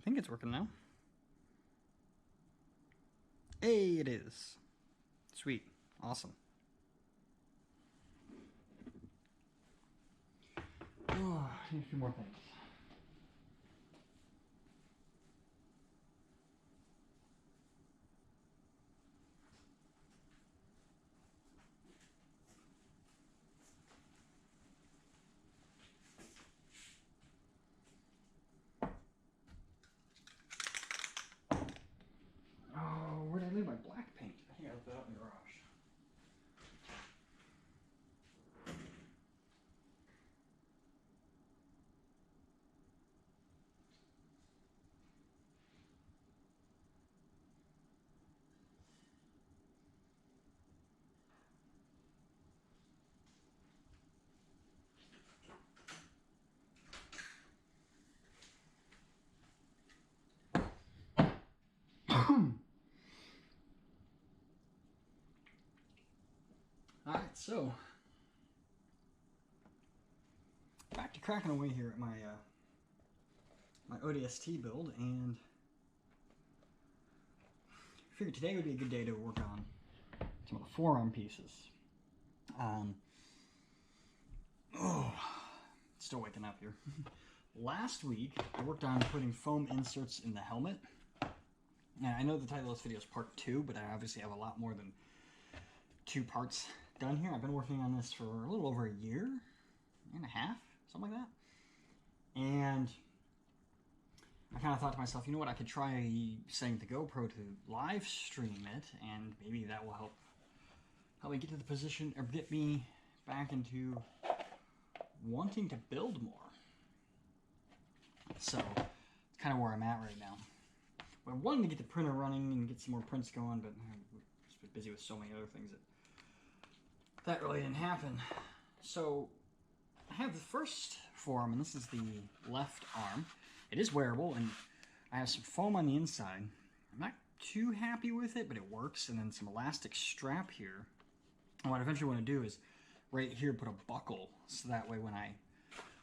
think it's working now. Hey, it is. Sweet. Awesome. Oh, I need a few more things. Oh, where did I leave my black paint? I think I left that out in the garage. Alright, so back to cracking away here at my my ODST build, and I figured today would be a good day to work on some of the forearm pieces. Still waking up here. Last week I worked on putting foam inserts in the helmet. And I know the title of this video is part 2, but I obviously have a lot more than 2 parts done here. I've been working on this for a little over a year and a half, something like that. And I kind of thought to myself, you know what, I could try setting the GoPro to live stream it, and maybe that will help me get to the position, or get me back into wanting to build more. So it's kind of where I'm at right now. I wanted to get the printer running and get some more prints going, but I'm just been busy with so many other things that really didn't happen. So I have the first forearm, and this is the left arm. It is wearable, and I have some foam on the inside. I'm not too happy with it, but it works, and then some elastic strap here. And what I eventually want to do is right here put a buckle, so that way when I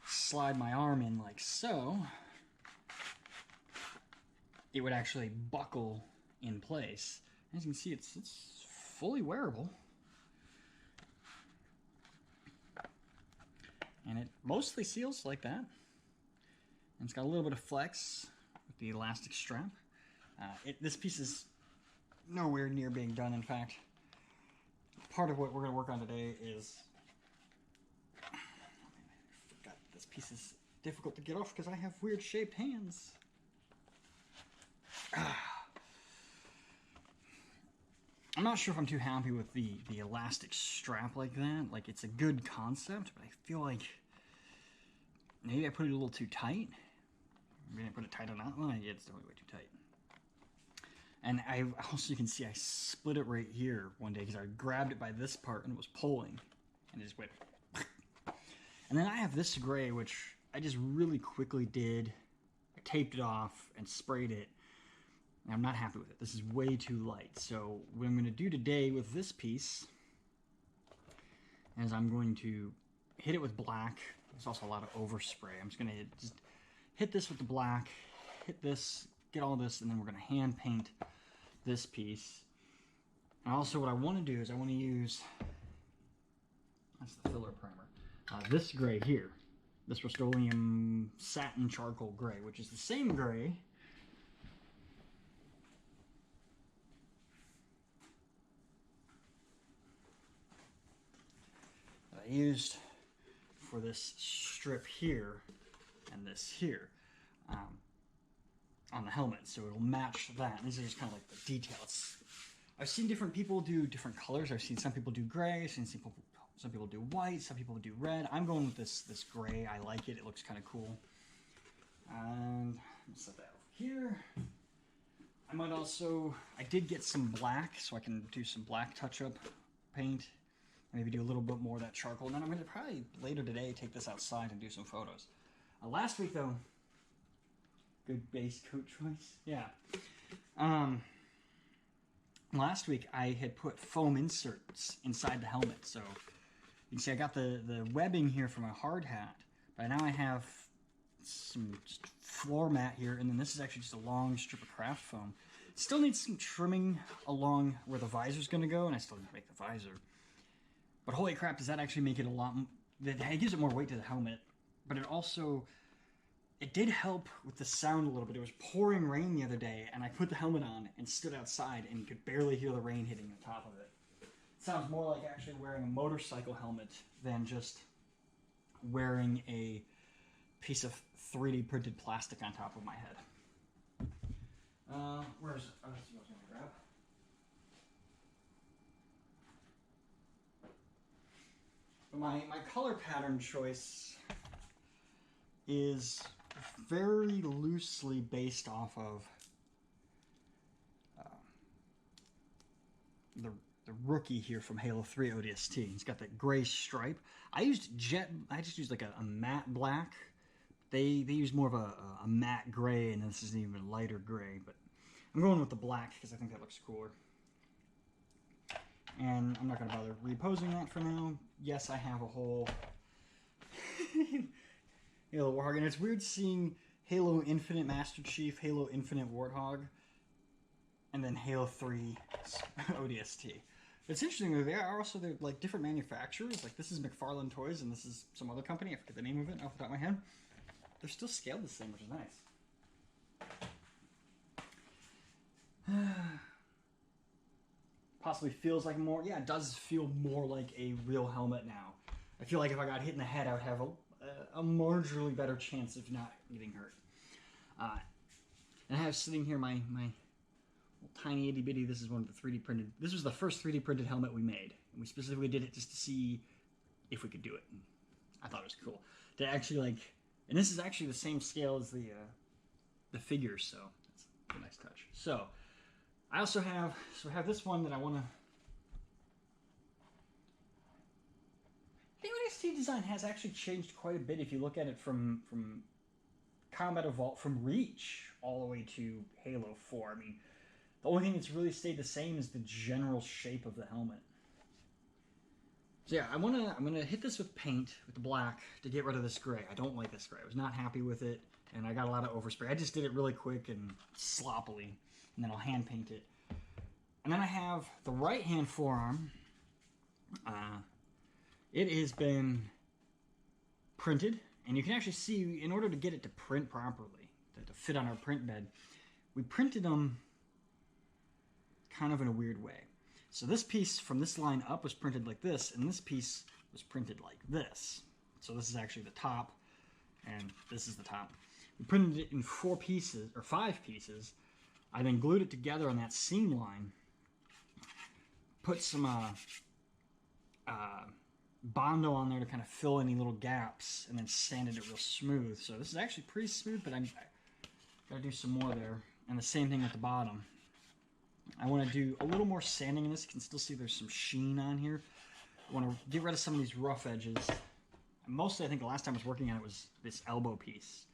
slide my arm in like so, it would actually buckle in place. As you can see, it's fully wearable. And it mostly seals like that. And it's got a little bit of flex with the elastic strap. This piece is nowhere near being done. In fact, part of what we're going to work on today is... I forgot this piece is difficult to get off because I have weird shaped hands. I'm not sure if I'm too happy with the elastic strap like that. Like, it's a good concept, but I feel like maybe I put it a little too tight. Maybe I put it tight enough. Well, yeah, it's definitely way too tight. And I also, you can see I split it right here one day because I grabbed it by this part and it was pulling, and it just went. And then I have this gray, which I just really quickly did. I taped it off and sprayed it. I'm not happy with it. This is way too light. So what I'm going to do today with this piece is I'm going to hit it with black. There's also a lot of overspray. I'm just going to just hit this with the black, hit this, get all this, and then we're going to hand paint this piece. And also what I want to do is I want to use, that's the filler primer, this gray here. This Rust-Oleum Satin Charcoal Gray, which is the same gray I used for this strip here and this here on the helmet, so it'll match that. And these are just kind of like the details. I've seen different people do different colors. I've seen some people do gray, I've seen some people do white, some people do red. I'm going with this gray. I like it. It looks kind of cool. And I'll set that over here. I might also, I did get some black, so I can do some black touch-up paint. Maybe do a little bit more of that charcoal. And then I'm going to probably later today take this outside and do some photos. Last week, though, good base coat choice. Yeah. Last week, I had put foam inserts inside the helmet. So you can see I got the webbing here from a hard hat. But now I have some just floor mat here, and then this is actually just a long strip of craft foam. Still needs some trimming along where the visor's going to go, and I still need to make the visor. But holy crap, does that actually make it a lot... It gives it more weight to the helmet, but it also... It did help with the sound a little bit. It was pouring rain the other day, and I put the helmet on and stood outside, and you could barely hear the rain hitting the top of it. It sounds more like actually wearing a motorcycle helmet than just wearing a piece of 3D printed plastic on top of my head. Where's... Oh, that's what I was going to grab. But my color pattern choice is very loosely based off of the rookie here from Halo 3 ODST. He's got that gray stripe. I just used like a matte black. They use more of a matte gray, and this is even a lighter gray, but I'm going with the black because I think that looks cooler. And I'm not going to bother reposing that for now. Yes, I have a whole Halo Warthog, and it's weird seeing Halo Infinite Master Chief, Halo Infinite Warthog, and then Halo 3 ODST. It's interesting, they're like different manufacturers. Like this is McFarlane Toys, and this is some other company. I forget the name of it off the top of my head. They're still scaled the same, which is nice. Possibly feels like more... Yeah, it does feel more like a real helmet now. I feel like if I got hit in the head, I would have a marginally better chance of not getting hurt. And I have sitting here my tiny itty bitty... This is one of the 3D printed... This was the first 3D printed helmet we made. And we specifically did it just to see if we could do it. And I thought it was cool. To actually like... And this is actually the same scale as the figures, so that's a nice touch. So... I also have, I have this one that I want to... The ODST design has actually changed quite a bit if you look at it from Combat Evolved, from Reach all the way to Halo 4. I mean, the only thing that's really stayed the same is the general shape of the helmet. So yeah, I'm gonna hit this with paint, with the black, to get rid of this gray. I don't like this gray. I was not happy with it, and I got a lot of overspray. I just did it really quick and sloppily. And then I'll hand paint it. And then I have the right hand forearm. It has been printed, and you can actually see, in order to get it to print properly, to fit on our print bed, we printed them kind of in a weird way. So this piece from this line up was printed like this, and this piece was printed like this. So this is actually the top, and this is the top. We printed it in 4 pieces, or 5 pieces. I then glued it together on that seam line, put some Bondo on there to kind of fill any little gaps, and then sanded it real smooth. So this is actually pretty smooth, but I gotta do some more there. And the same thing at the bottom. I want to do a little more sanding in this. You can still see there's some sheen on here. I want to get rid of some of these rough edges. And mostly, I think the last time I was working on it was this elbow piece.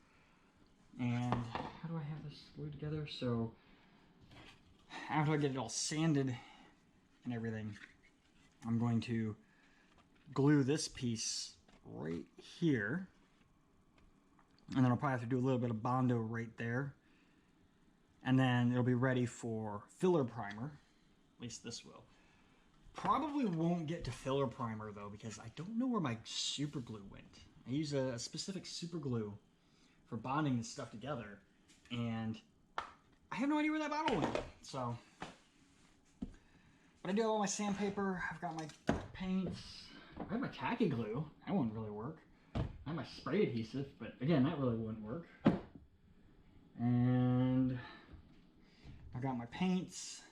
And how do I have this glued together? So after I get it all sanded and everything, I'm going to glue this piece right here. And then I'll probably have to do a little bit of Bondo right there. And then it'll be ready for filler primer. At least this will. Probably won't get to filler primer though, because I don't know where my super glue went. I use a specific super glue for bonding this stuff together, and I have no idea where that bottle went. So, but I do have all my sandpaper. I've got my paints. I have my tacky glue. That wouldn't really work. I have my spray adhesive, but again, that really wouldn't work. And I got my paints.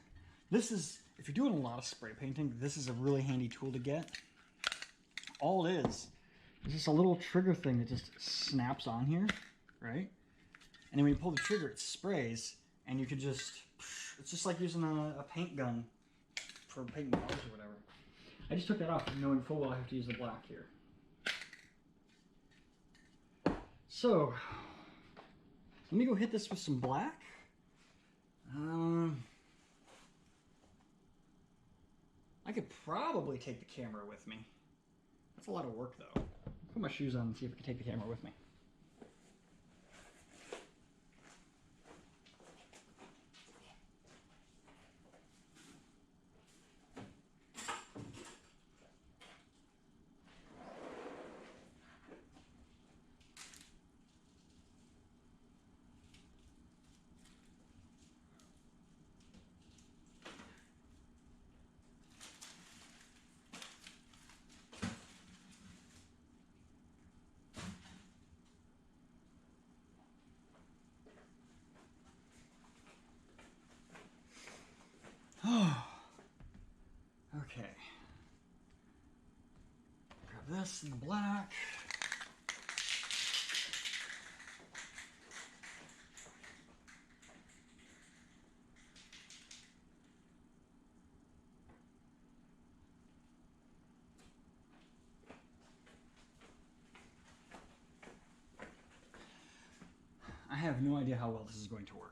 This is, if you're doing a lot of spray painting, this is a really handy tool to get. All it is just a little trigger thing that just snaps on here, right? And then when you pull the trigger, it sprays, and you can just, it's just like using a paint gun for painting cars or whatever. I just took that off knowing full well I have to use the black here. So, let me go hit this with some black. I could probably take the camera with me. That's a lot of work though. Put my shoes on and see if I can take the camera with me. this in the black. I have no idea how well this is going to work.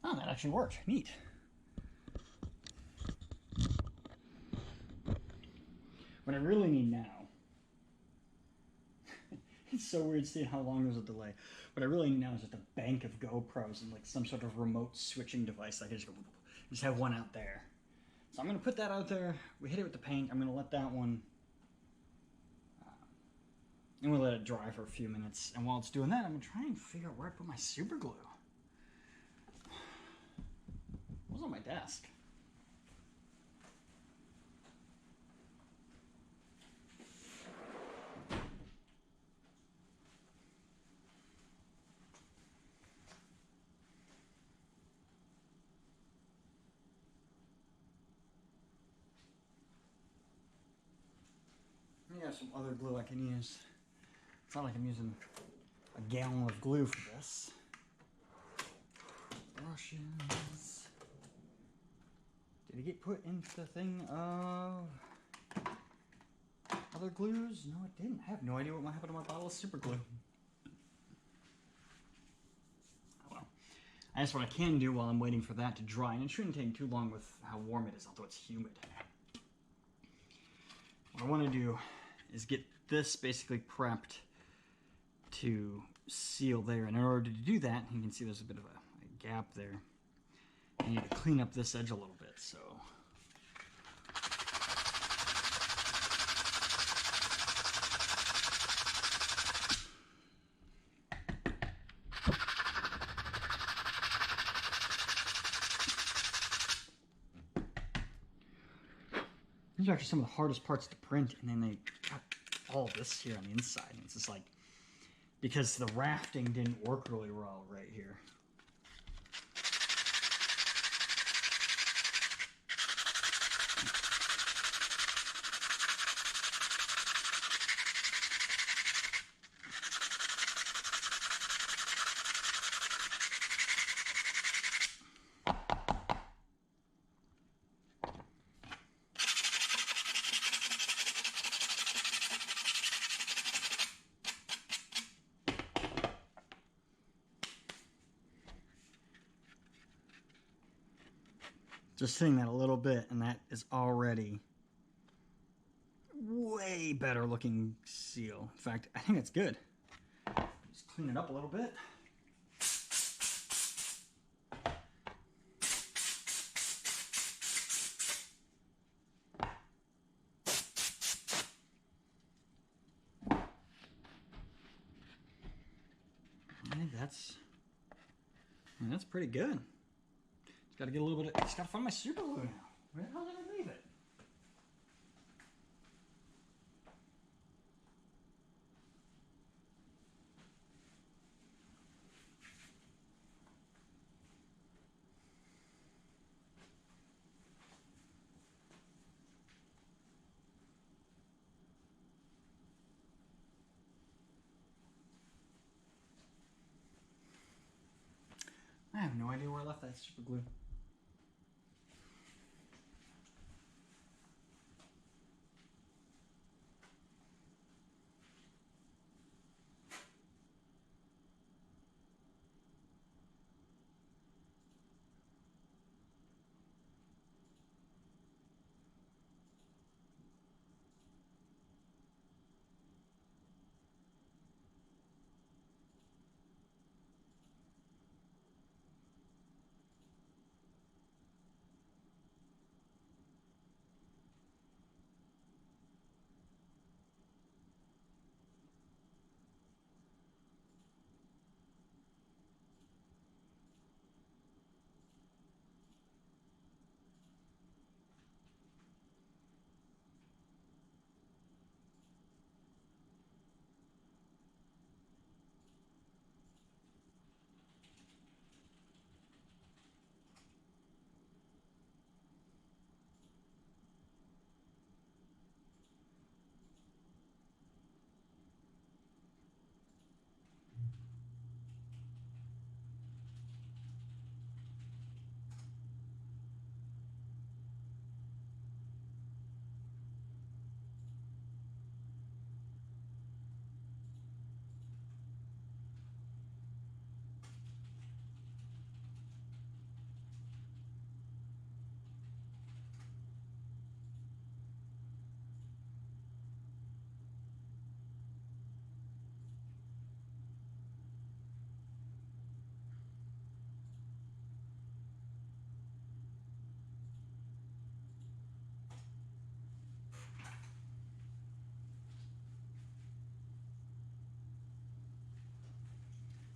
Oh, that actually worked. Neat. What I really need now, it's so weird seeing how long there's a delay. What I really need now is just a bank of GoPros and like some sort of remote switching device. I can just have one out there. So I'm going to put that out there. We hit it with the paint. I'm going to let that one, and we'll let it dry for a few minutes. And while it's doing that, I'm going to try and figure out where I put my super glue. It was on my desk. I got some other glue I can use. It's not like I'm using a gallon of glue for this. Brushes. Did it get put into the thing of other glues? No, it didn't. I have no idea what might happen to my bottle of super glue. Oh well. I guess what I can do while I'm waiting for that to dry, and it shouldn't take too long with how warm it is, although it's humid. What I want to do is get this basically prepped to seal there. And in order to do that, you can see there's a bit of a gap there. I need to clean up this edge a little bit, so. These are actually some of the hardest parts to print, and then they got all this here on the inside. And it's just like, because the rafting didn't work really well right here. Just seeing that a little bit, and that is already way better looking seal. In fact, I think it's good. Just clean it up a little bit. I think that's pretty good. Just gotta get a little bit of, just gotta find my super glue now. Where the hell did I leave it? I have no idea where I left that super glue.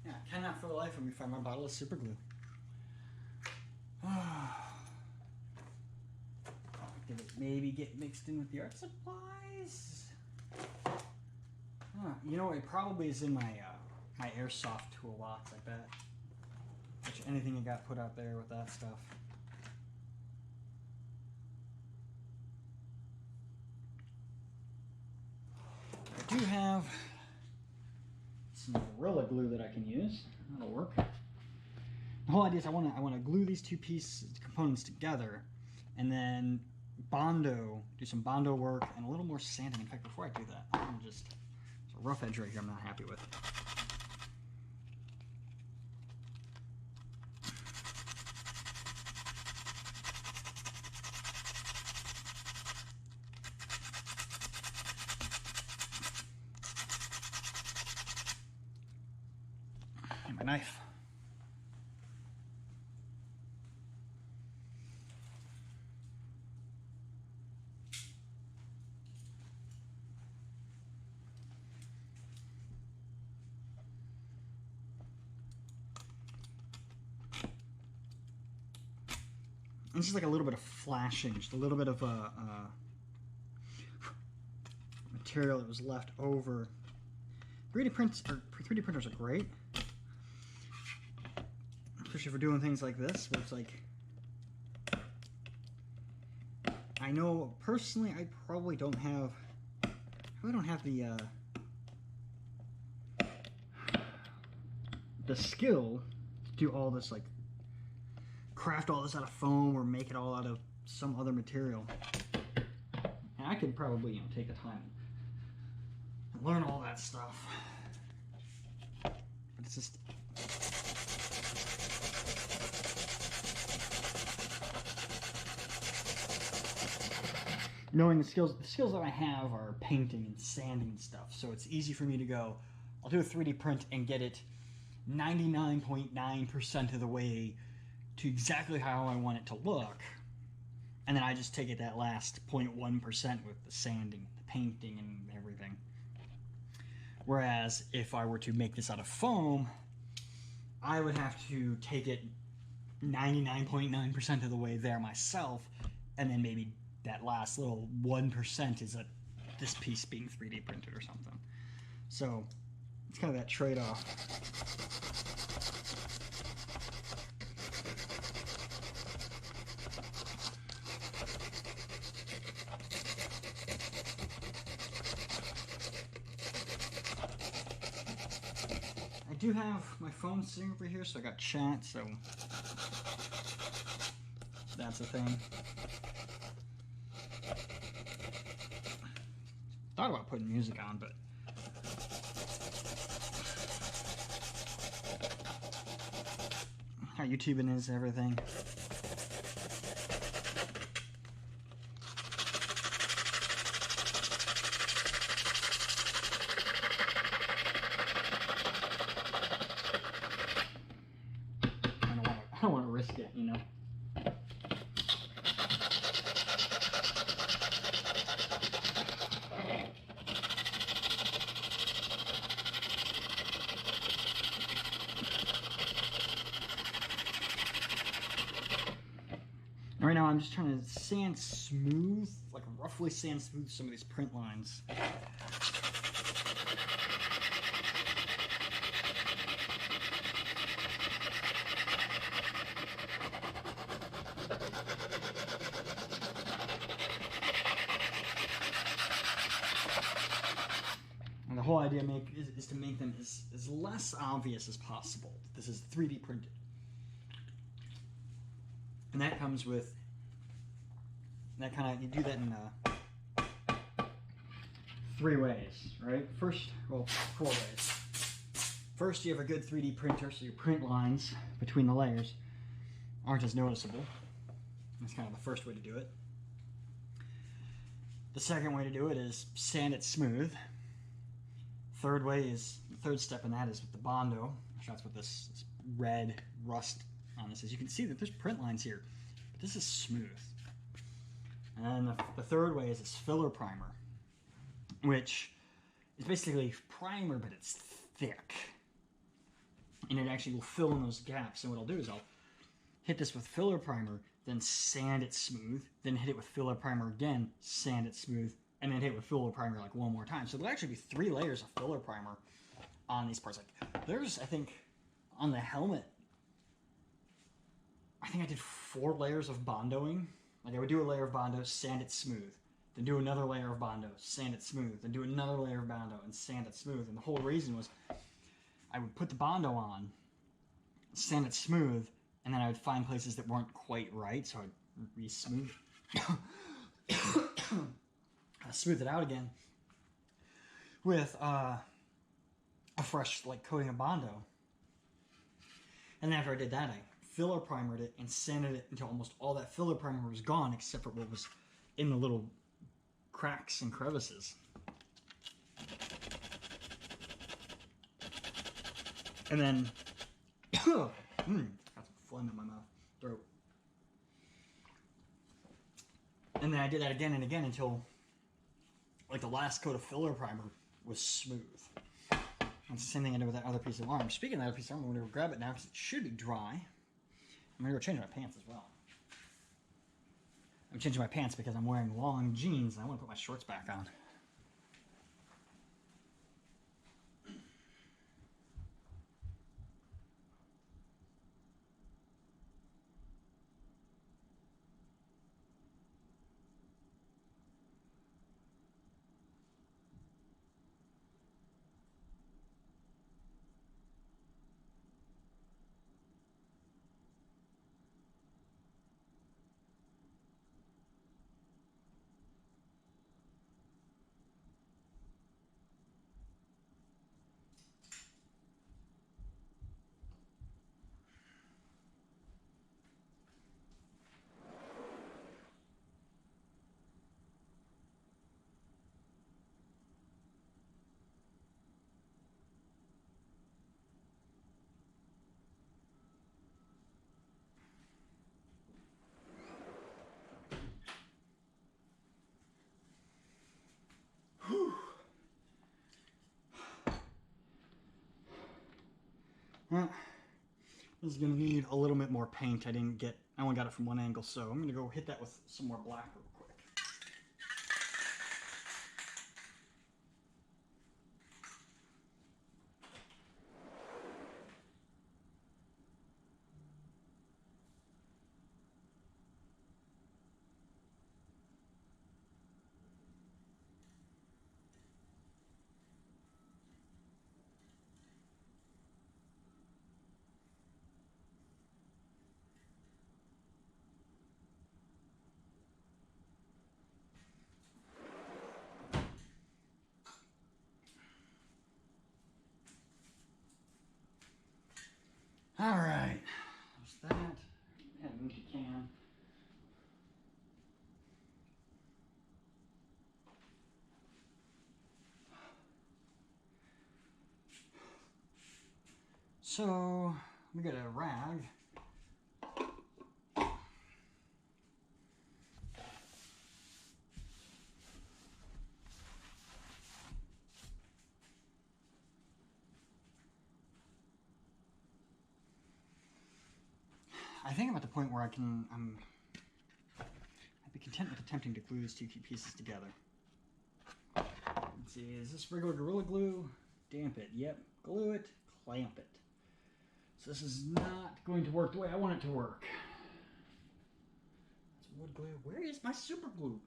Yeah, I cannot for the life of me find my bottle of super glue. Did it maybe get mixed in with the art supplies? You know, it probably is in my my airsoft toolbox, I bet. Which anything that got put out there with that stuff. I do have some Gorilla Glue that I can use. That'll work. The whole idea is I want to glue these two components together, and then do some Bondo work and a little more sanding. In fact, before I do that, I'm just there's a rough edge right here I'm not happy with. And my knife. It's just like a little bit of flashing, just a little bit of material that was left over. 3D printers are great, especially for doing things like this, where it's like, I know personally I probably don't have the skill to do all this, like craft all this out of foam or make it all out of some other material. And I could probably, you know, take the time and learn all that stuff. But it's just knowing the skills that I have are painting and sanding and stuff. So it's easy for me to go, I'll do a 3D print and get it 99.9% of the way to exactly how I want it to look, and then I just take it that last 0.1% with the sanding, the painting, and everything. Whereas if I were to make this out of foam, I would have to take it 99.9% of the way there myself, and then maybe that last little 1% is this piece being 3D printed or something. So it's kind of that trade-off. I do have my phone sitting over here, so I got chat, so that's a thing. Thought about putting music on, but how YouTubing is everything. I don't want to risk it, you know. Right now I'm just trying to sand smooth, like roughly sand smooth some of these print lines. And the whole idea is to make them as less obvious as possible. This is 3D printed. And that comes with, you do that in 3 ways, right? First, well, 4 ways. First, you have a good 3D printer, so your print lines between the layers aren't as noticeable. That's kind of the first way to do it. The second way to do it is sand it smooth. The third step in that is with the Bondo. That's what this red rust on this is. You can see that there's print lines here, but this is smooth. And the third way is this filler primer, which is basically primer, but it's thick. And it actually will fill in those gaps. And what I'll do is I'll hit this with filler primer, then sand it smooth, then hit it with filler primer again, sand it smooth, and then hit it with filler primer like 1 more time. So there'll actually be 3 layers of filler primer on these parts. Like there's, I think, on the helmet, I think I did 4 layers of Bondoing. Like I would do a layer of Bondo, sand it smooth, then do another layer of Bondo, sand it smooth, then do another layer of Bondo and sand it smooth. And the whole reason was I would put the Bondo on, sand it smooth, and then I would find places that weren't quite right, so I'd re-smooth. Smooth it out again with a fresh coating of Bondo. And then after I did that, I filler primered it and sanded it until almost all that filler primer was gone except for what was in the little cracks and crevices. And then got some phlegm in my mouth, throat. And then I did that again and again until the last coat of filler primer was smooth. That's the same thing I did with that other piece of arm. Speaking of that other piece of arm, I'm going to go grab it now because it should be dry. I'm going to go change my pants as well. I'm changing my pants because I'm wearing long jeans and I want to put my shorts back on. Whew. Well, This is going to need a little bit more paint. I only got it from one angle, so I'm going to go hit that with some more black real quick. All right, there's that. Add an empty can. So we got a rag. I think I'm at the point where I'd be content with attempting to glue these two key pieces together. Let's see, is this regular Gorilla Glue? Damp it. Yep. Glue it. Clamp it. So this is not going to work the way I want it to work. That's wood glue. Where is my super glue?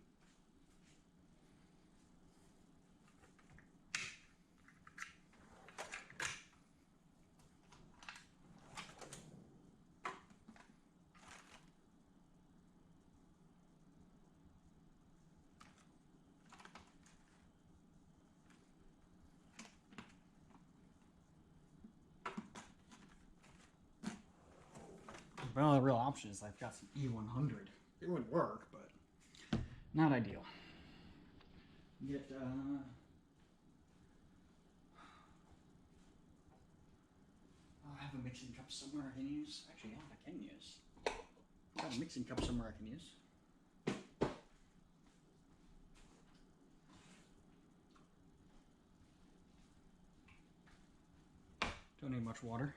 Well, the real option is I've got some E100. It would work, but not ideal. Get, I have a mixing cup somewhere I can use. Actually, yeah, I can use. I've got a mixing cup somewhere I can use. Don't need much water.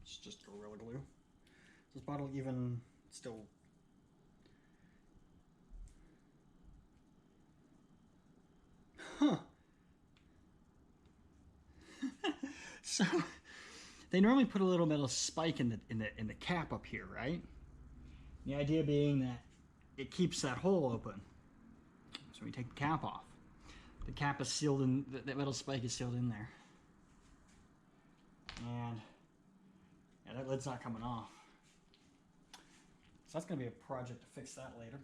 It's just Gorilla Glue. Is this bottle even still... Huh. So they normally put a little metal spike in the cap up here, right? The idea being that it keeps that hole open. So we take the cap off. The cap is sealed in, that metal spike is sealed in there. And yeah, that lid's not coming off. So that's going to be a project to fix that later.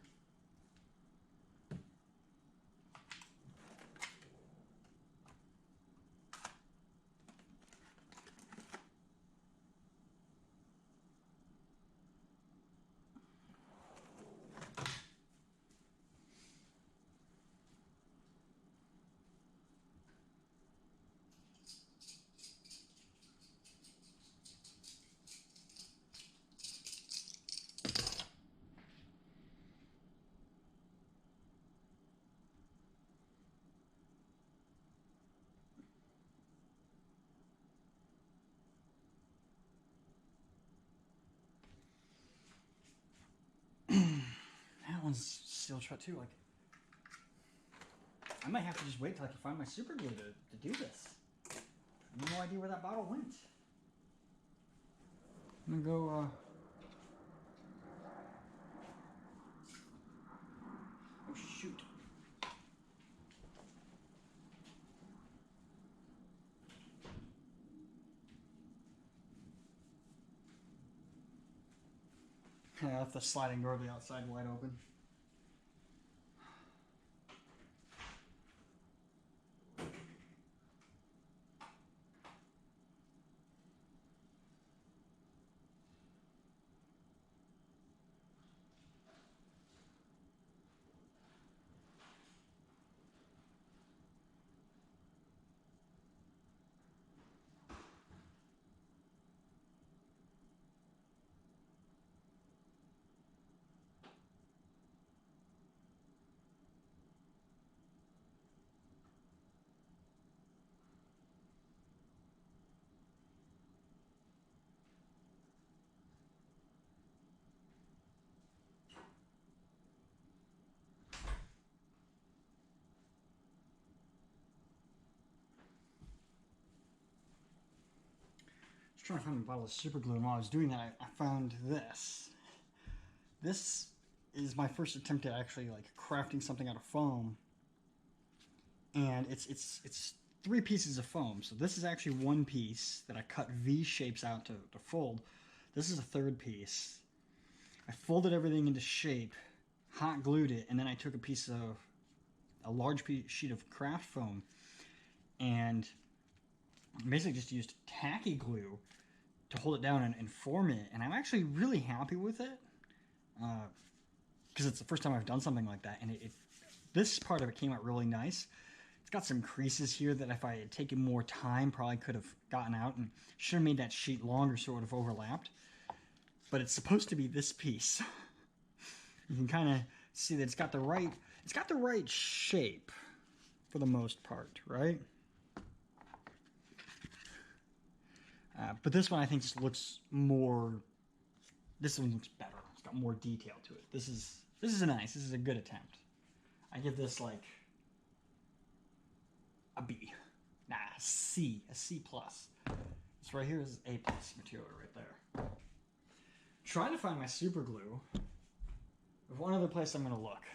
That one's still shut too. Like, I might have to just wait till I can find my super glue to do this. I have no idea where that bottle went. I'm gonna go. Oh shoot. Yeah, that's the sliding door to the outside wide open. trying to find a bottle of super glue, and while I was doing that, I found this. This is my first attempt at actually like crafting something out of foam, and it's 3 pieces of foam. So this is actually 1 piece that I cut V shapes out to fold. This is a 3rd piece. I folded everything into shape, hot glued it, and then I took a large sheet of craft foam and basically just used tacky glue to hold it down and form it. And I'm actually really happy with it because it's the first time I've done something like that. And this part of it came out really nice. It's got some creases here that if I had taken more time, probably could have gotten out, and should have made that sheet longer so it would have overlapped. But it's supposed to be this piece. You can kind of see that it's got the right shape for the most part, right? But this one I think just looks more. This one looks better. It's got more detail to it. This is nice. This is a good attempt. I give this like a B. Nah, a C plus. This right here is A plus material right there. Trying to find my super glue. There's one other place I'm going to look.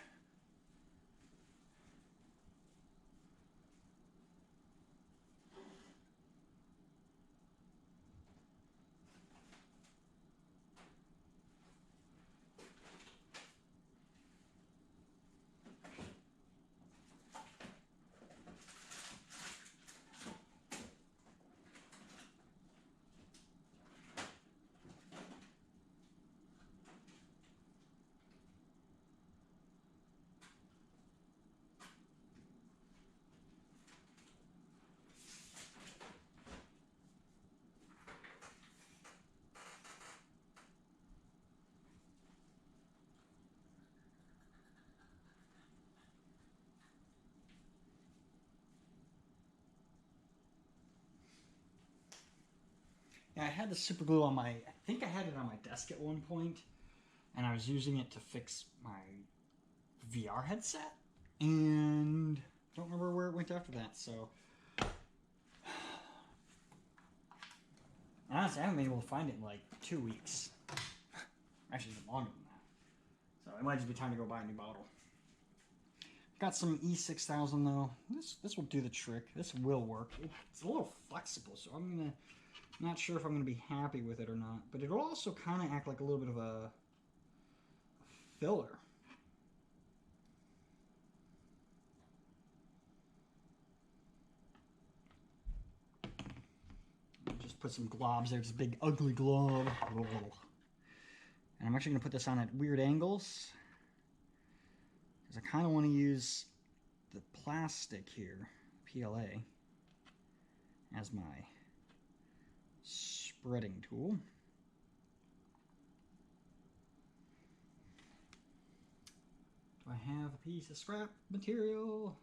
Yeah, I had the super glue on I think I had it on my desk at one point, and I was using it to fix my VR headset, and don't remember where it went after that, so. Honestly, I haven't been able to find it in like 2 weeks. Actually, even longer than that. So it might just be time to go buy a new bottle. Got some E6000 though. This will do the trick. This will work. It's a little flexible, so not sure if I'm gonna be happy with it or not. But it'll also kind of act like a little bit of a filler. Just put some globs there. Just a big ugly glob. And I'm actually gonna put this on at weird angles, because I kind of want to use the plastic here, PLA, as my spreading tool. Do I have a piece of scrap material?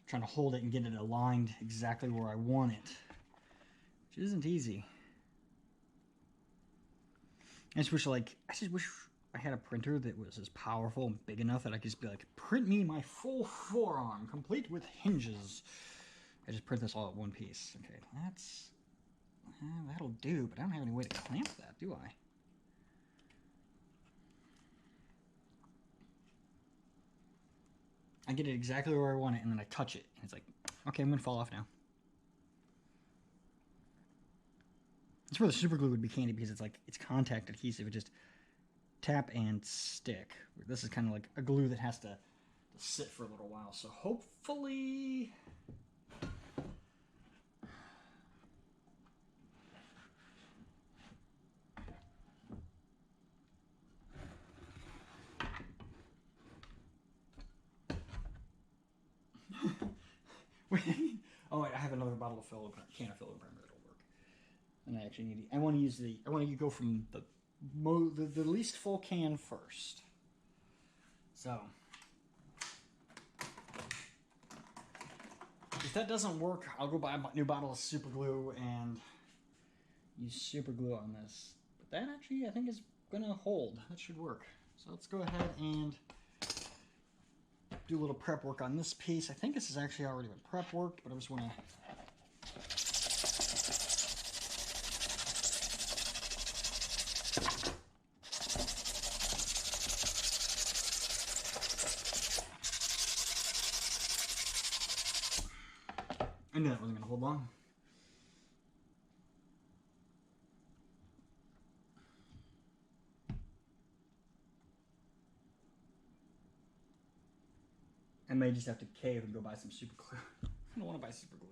Trying to hold it and get it aligned exactly where I want it, which isn't easy. I just wish I had a printer that was as powerful and big enough that I could just be like, print me my full forearm, complete with hinges. I just print this all at one piece. Okay, that'll do, but I don't have any way to clamp that, do I? I get it exactly where I want it, and then I touch it, and it's like, okay, I'm gonna fall off now. That's where the super glue would be handy, because it's contact adhesive. It just tap and stick. This is kind of like a glue that has to sit for a little while. So hopefully. Wait, oh wait, I have another bottle of can of Philip Primer that'll work. And I actually need. I want to use the. I want to go from the least full can first. So if that doesn't work, I'll go buy a new bottle of super glue and use super glue on this. But that actually, I think, is gonna hold. That should work. So let's go ahead and do a little prep work on this piece. I think this has actually already been prep worked, but I just want to. I knew that wasn't going to hold long. I may just have to cave and go buy some super glue. I don't want to buy super glue.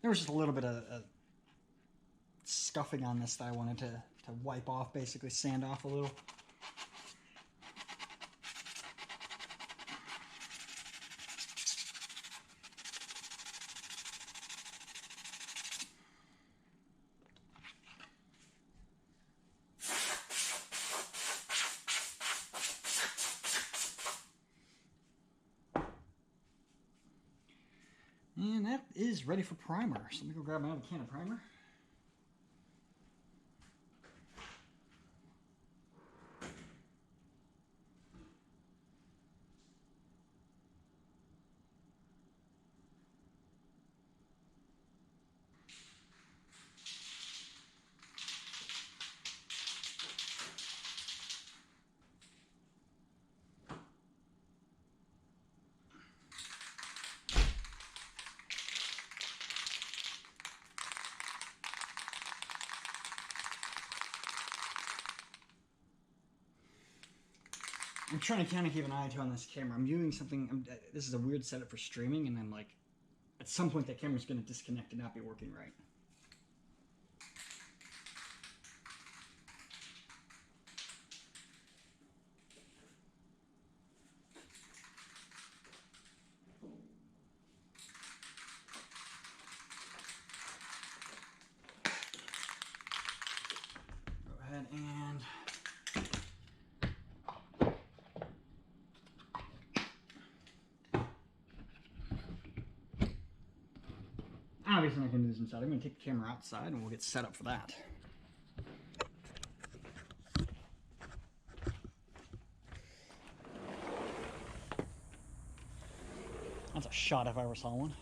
There was just a little bit of scuffing on this that I wanted to wipe off, basically sand off a little. And that is ready for primer. So let me go grab another can of primer. I'm trying to kind of keep an eye on this camera. I'm viewing something. This is a weird setup for streaming, and then like at some point that camera's going to disconnect and not be working right. Go ahead and obviously I'm not going to do this inside. I'm going to take the camera outside and we'll get set up for that. That's a shot if I ever saw one.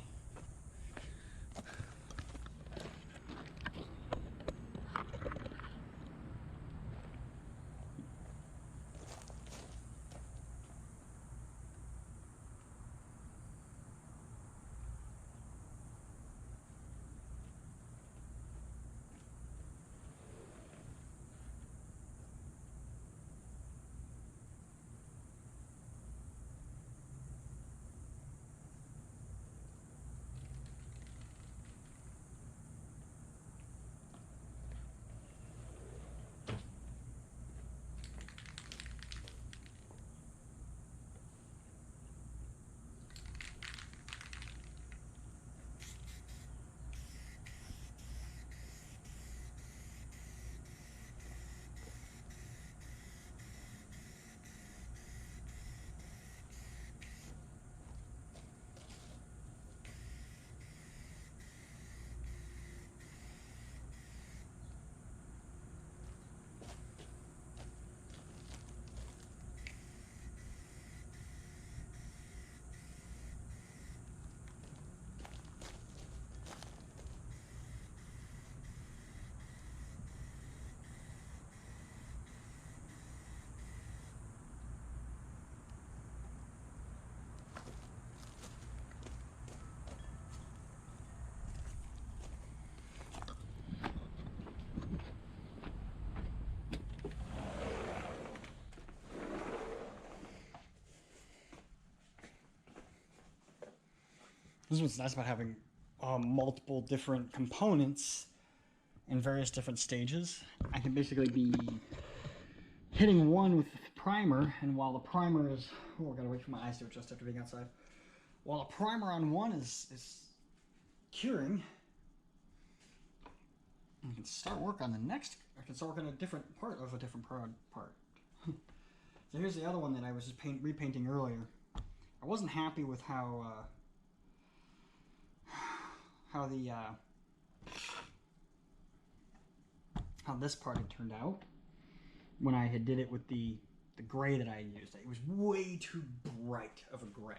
This is what's nice about having multiple different components. in various different stages. I can basically be hitting one with the primer, and while the primer is, oh, I gotta wait for my eyes to adjust after being outside. While the primer on one is curing, I can start work on the next. I can start working on a different part of a different part. So here's the other one that I was just repainting earlier. I wasn't happy with how this part had turned out when I had did it with the gray that I used. It was way too bright of a gray.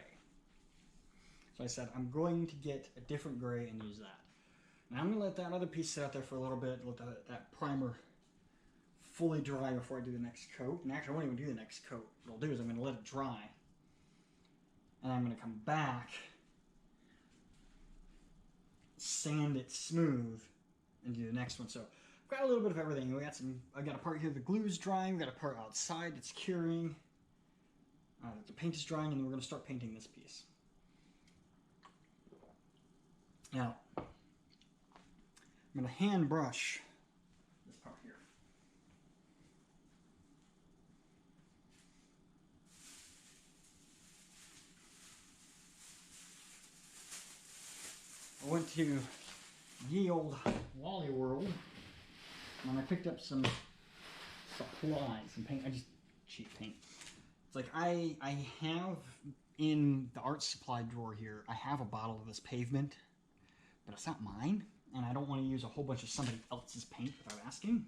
So I said, I'm going to get a different gray and use that. Now I'm going to let that other piece sit out there for a little bit, let that primer fully dry before I do the next coat. And actually, I won't even do the next coat. What I'll do is I'm going to let it dry. And I'm going to come back, sand it smooth, and do the next one. So I've got a little bit of everything. I got a part here, the glue's drying. We got a part outside that's curing. The paint is drying, and then we're going to start painting this piece. Now, I'm going to hand brush this part here. I went to ye old Wally World, and I picked up some supplies, some paint. I just cheap paint. It's like I have in the art supply drawer here, I have a bottle of this pavement, but it's not mine, and I don't want to use a whole bunch of somebody else's paint without asking.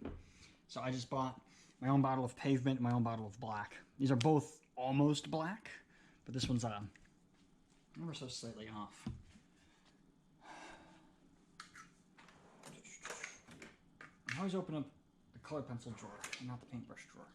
So I just bought my own bottle of pavement and my own bottle of black. These are both almost black, but this one's ever so slightly off. I always open up the color pencil drawer and not the paintbrush drawer.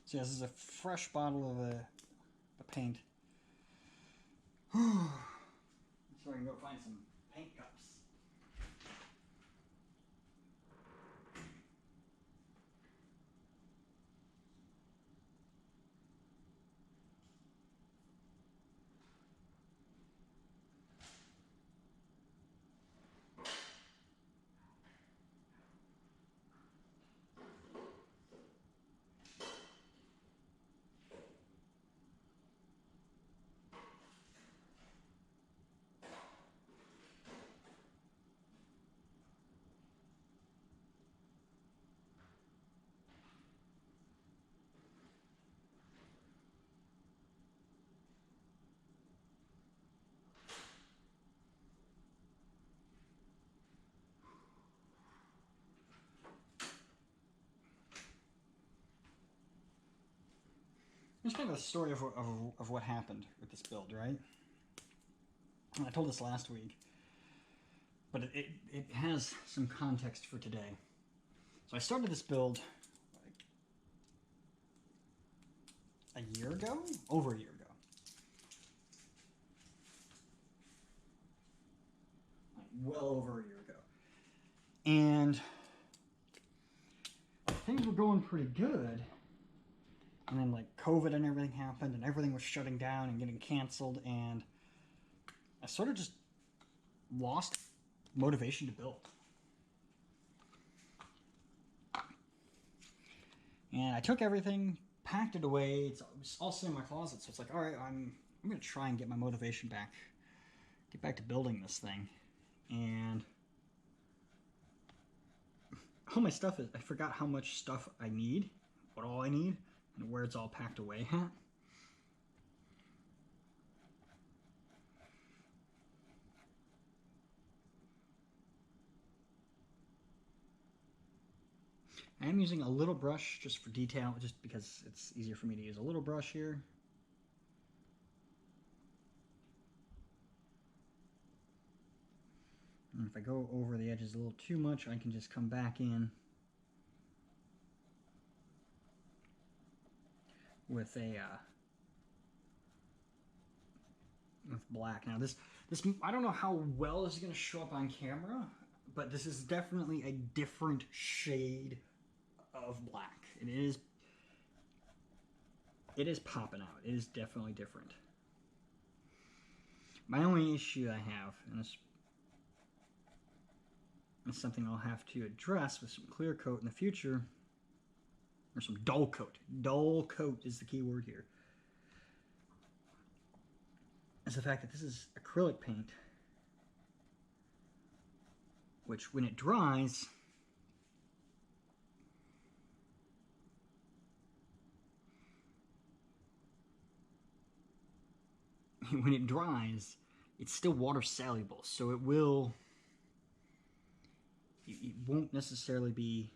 So yeah, this is a fresh bottle of the paint. So I can go find some paint cups. Here's kind of a story of what happened with this build, right? And I told this last week, but it has some context for today. So I started this build like a year ago? Over a year ago. Like well over a year ago. And things were going pretty good. And then like COVID and everything happened, and everything was shutting down and getting canceled, and I sort of just lost motivation to build. And I took everything, packed it away. It's all sitting in my closet, so it's like, all right, I'm going to try and get my motivation back, get back to building this thing. And all my stuff is, I forgot how much stuff I need, what all I need, and where it's all packed away at. I am using a little brush just for detail, just because it's easier for me to use a little brush here. And if I go over the edges a little too much, I can just come back in with a with black. Now this I don't know how well this is going to show up on camera, but this is definitely a different shade of black. It is popping out. It is definitely different. My only issue I have, and this is something I'll have to address with some clear coat in the future, or some dull coat. Dull coat is the key word here. Is the fact that this is acrylic paint, which when it dries, it's still water soluble, so it won't necessarily be,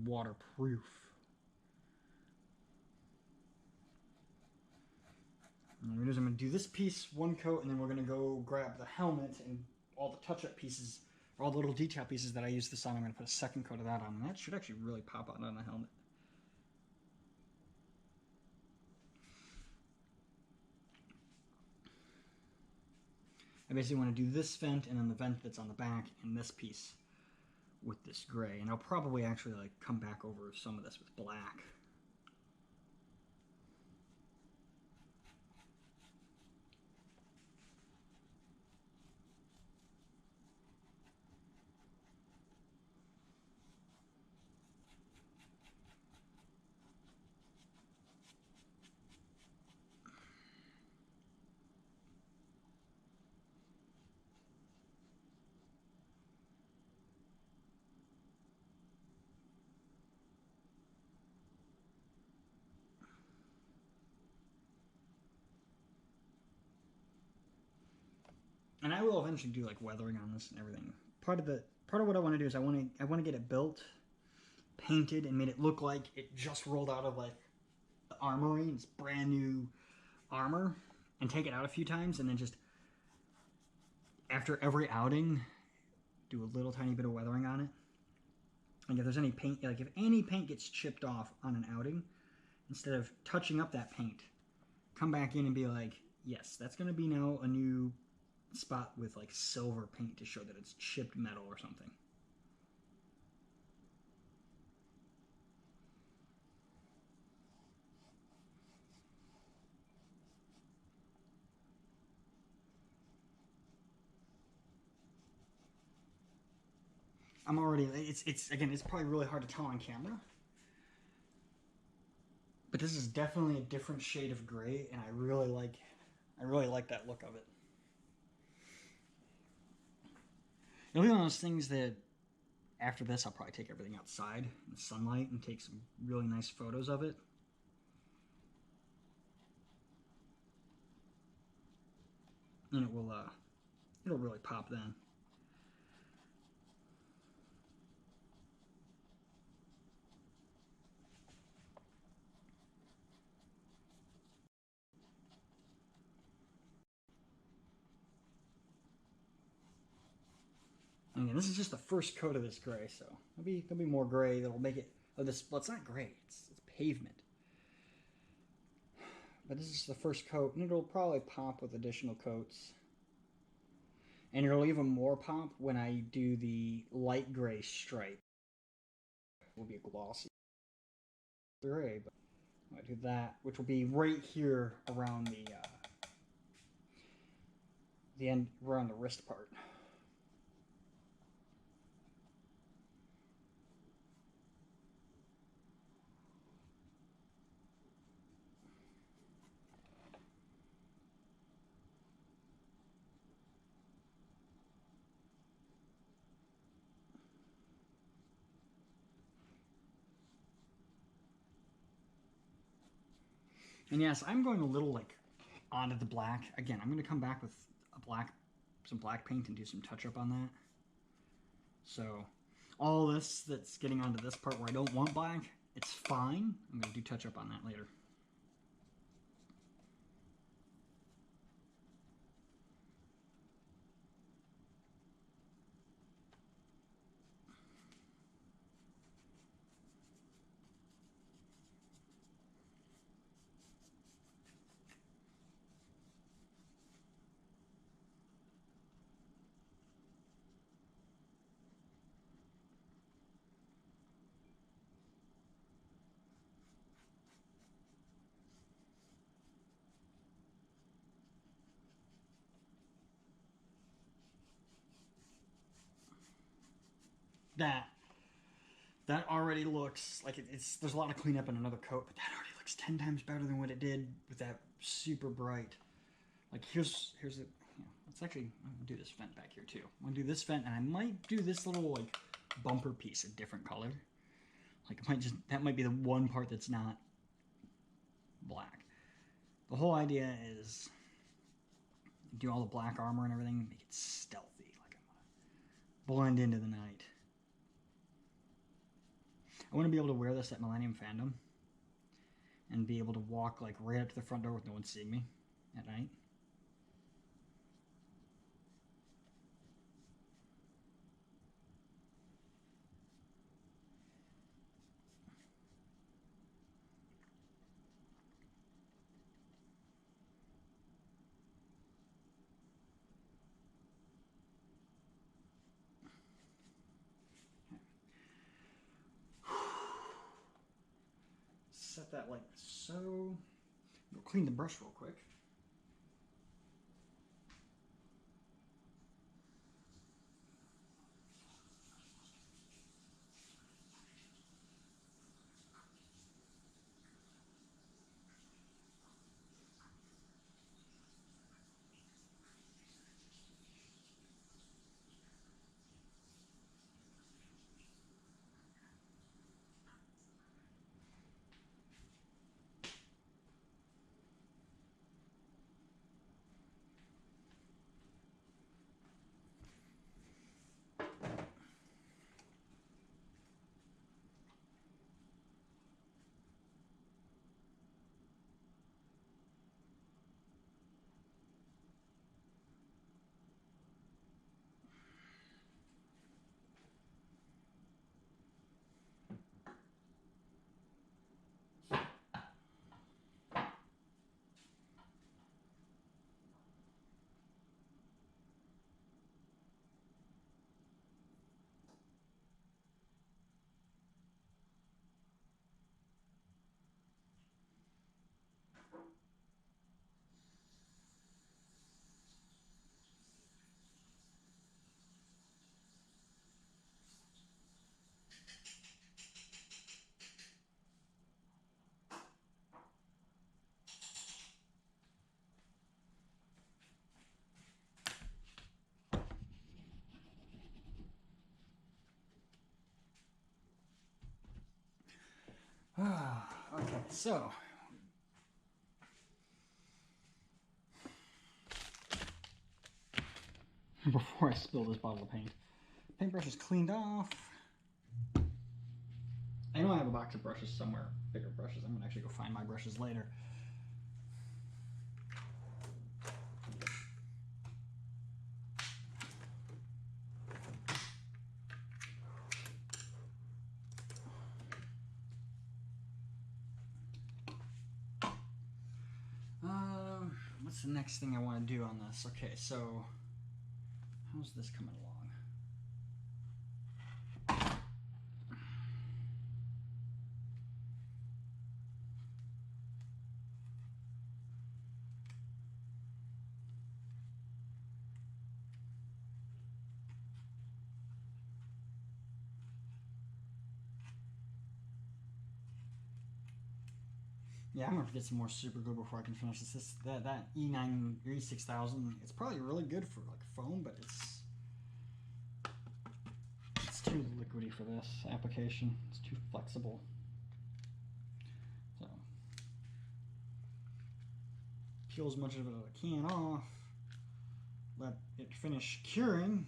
waterproof. And I'm going to do this piece one coat, and then we're going to go grab the helmet and all the touch-up pieces, or all the little detail pieces that I used this on. I'm going to put a second coat of that on, and that should actually really pop out on the helmet. I basically want to do this vent and then the vent that's on the back and this piece with this gray. And I'll probably actually come back over some of this with black. And I will eventually do weathering on this and everything. Part of what I want to do is I want to get it built, painted, and made it look like it just rolled out of the armory. It's brand new armor, and take it out a few times, and then just after every outing, do a little tiny bit of weathering on it. And if there's any paint, if any paint gets chipped off on an outing, instead of touching up that paint, come back in and be like, yes, that's going to be now a new spot with silver paint to show that it's chipped metal or something. I'm already, it's probably really hard to tell on camera, but this is definitely a different shade of gray, and I really like that look of it. It'll be one of those things that after this I'll probably take everything outside in the sunlight and take some really nice photos of it. And it'll really pop then. And again, this is just the first coat of this gray, so there'll be more gray that'll make it. Well, it's not gray; it's pavement. But this is the first coat, and it'll probably pop with additional coats. And it'll even more pop when I do the light gray stripe. It will be a glossy gray, but I do that, which will be right here around the end, around the wrist part. And yes, I'm going a little onto the black. Again, I'm going to come back with some black paint and do some touch up on that. So all this that's getting onto this part where I don't want black, it's fine. I'm going to do touch up on that later. that already looks like it's there's a lot of cleanup in another coat, but that already looks 10 times better than what it did with that super bright. Like here's it. Let's actually I'm gonna do this vent back here too. I'm gonna do this vent, and I might do this little like bumper piece a different color. Like it might just that might be the one part that's not black. The whole idea is do all the black armor and everything, make it stealthy. Like I'm gonna blend into the night. I want to be able to wear this at Millennium Fandom and be able to walk like right up to the front door with no one seeing me at night. Set that like so. We'll clean the brush real quick. Okay, so before I spill this bottle of paint, paintbrush is cleaned off. I know I have a box of brushes somewhere, bigger brushes. I'm gonna actually go find my brushes later. What's the next thing I want to do on this? Okay, so how's this coming along? Yeah, I'm gonna have to get some more super glue before I can finish this. That E9 E6000, it's probably really good for like foam, but it's too liquidy for this application. It's too flexible. So peel as much of it as I can off. Let it finish curing.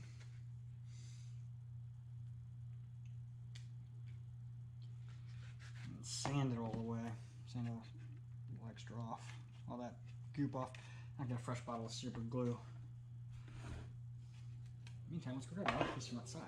And sand it all the way. Sand all the extra off. All that goop off. I get a fresh bottle of super glue. Meantime, let's go grab another piece from outside.